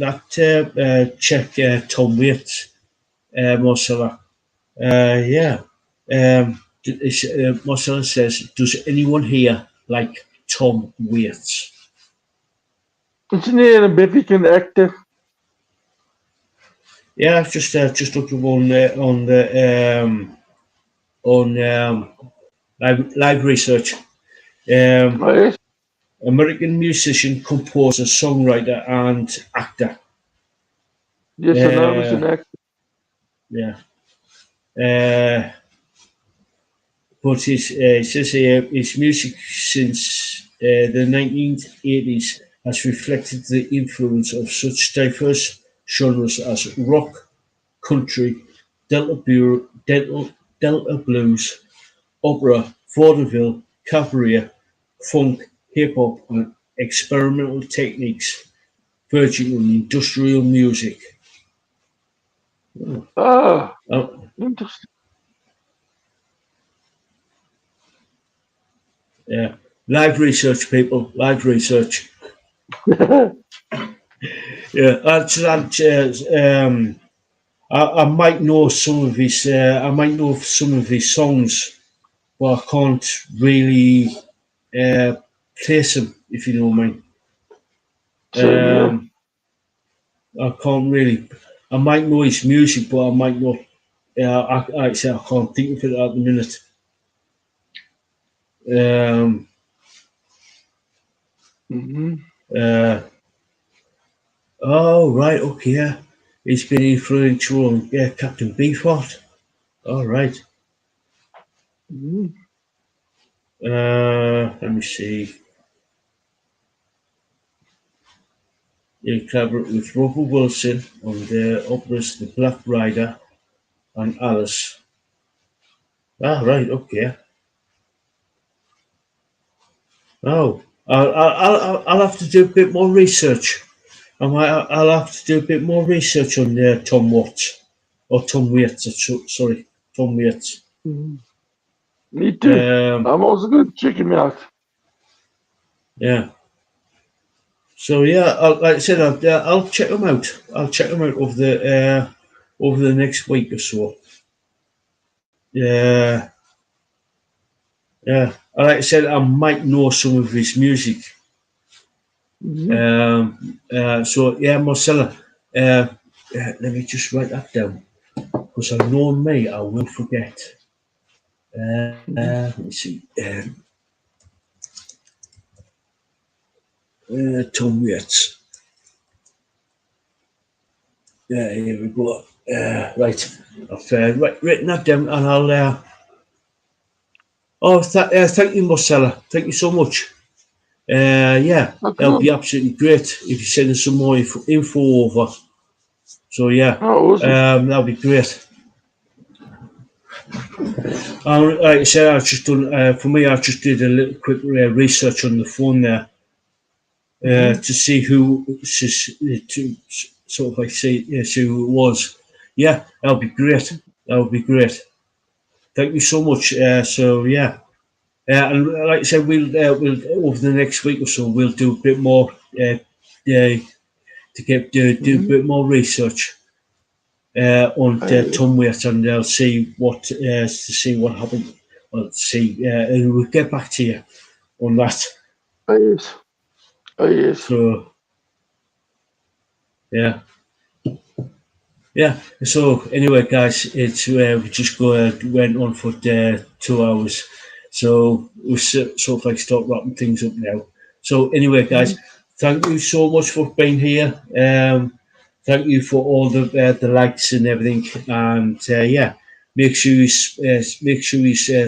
check Tom Waits, Marcella. Yeah. Marcella says, does anyone here like Tom Waits? Isn't he an American actor? Yeah, I've just looked up on live research. Um, Oh, yes. American musician, composer, songwriter, and actor. Yes, I know he's Uh, an actor. yeah. Uh, but it says here his music since the 1980s has reflected the influence of such diverse genres as rock, country, Delta blues, opera, vaudeville, cabaret, funk, hip hop, and experimental techniques verging on industrial music. Oh, Ah, oh, interesting. yeah. Live research, people. Live research. Yeah, I might know some of his. I might know some of his songs, but I can't really uh, place them. If you know what I mean. Same here. I can't really. I might know his music, but I might not. I can't think of it at the minute. Um, Hmm. uh, oh right, okay. Yeah. He's been influential on Captain Beefheart. All right. Mhm. Let me see. He collaborated with Robert Wilson on the operas The Black Rider and Alice. Ah, right, okay. Oh, I'll have to do a bit more research. I'll have to do a bit more research on Tom Watts. Or Tom Waits, sorry, Tom Waits. Mhm. Me too. Um, I'm also going to check him out. yeah. So yeah, like I said, I'll check them out. I'll check them out over the next week or so. Yeah, yeah. Like I said, I might know some of his music. Mhm. So yeah, Marcella. Uh, let me just write that down because I know me, I will forget. Mhm. Let me see. Tom Waits. Yeah, here we go. Right, I've written that down, and I'll. Thank you, Marcella. Thank you so much. Yeah, Oh, it'll be cool. absolutely great if you send us some more info over. So yeah, Oh, awesome. that'll be great. Like I said, I've just done for me. I just did a little quick research on the phone there Mhm. to see who to sort of like see who it was. Yeah, that'll be great. That'll be great. Thank you so much. So yeah, and like I said, we'll over the next week or so we'll do a bit more to do a Mhm. bit more research on Oh, yes. Tom Waits, and they'll see what to see what happened. Well, see, and we'll get back to you on that. Oh, yes. Oh, yes. So yeah, yeah. So anyway, guys, it's we just went on for 2 hours, so we sort of like start wrapping things up now. So anyway, guys, Mhm. thank you so much for being here. Thank you for all the likes and everything, and yeah, make sure you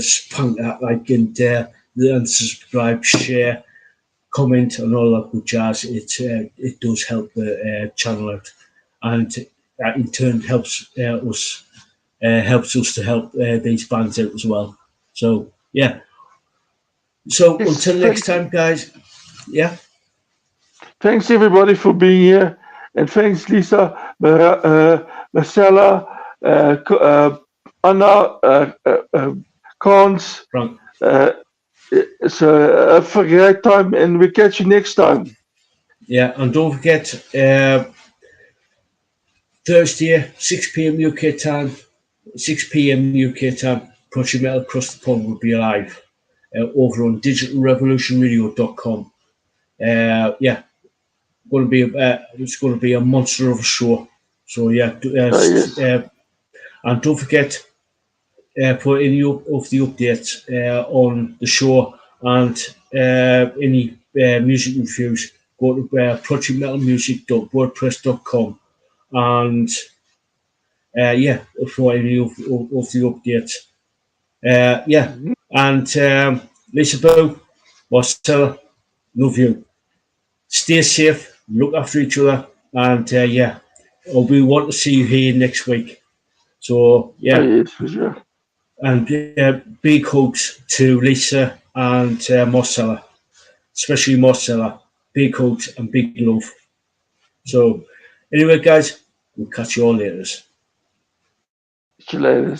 spunk that like and subscribe, share, comment, and all that good jazz. It does help the channel out, and that in turn helps us to help these bands out as well. So yeah. So Yes. until next time, guys. Yeah. Thanks everybody for being here, and thanks Lisa, Marcella, Anna, Cons. Frank. Uh, so have a great time, and we catch you next time. Yeah, and don't forget Thursday, 6 p.m. UK time, 6 p.m. UK time, Project Metal Across the Pond will be live over on digitalrevolutionradio.com. Yeah, it's going to be a monster of a show. So yeah, Oh yes, and don't forget for any of the updates on the show and any music reviews, go to projectmetalmusic.wordpress.com and yeah, for any of the updates. Yeah, Mhm. and Lisa Boo, Marcella, love you. Stay safe, look after each other, and yeah, we want to see you here next week. So Oh yeah, yes, for sure. and big hugs to Lisa and Marcella, especially Marcella. Big hugs and big love. So anyway, guys, we'll catch you all later. See you later.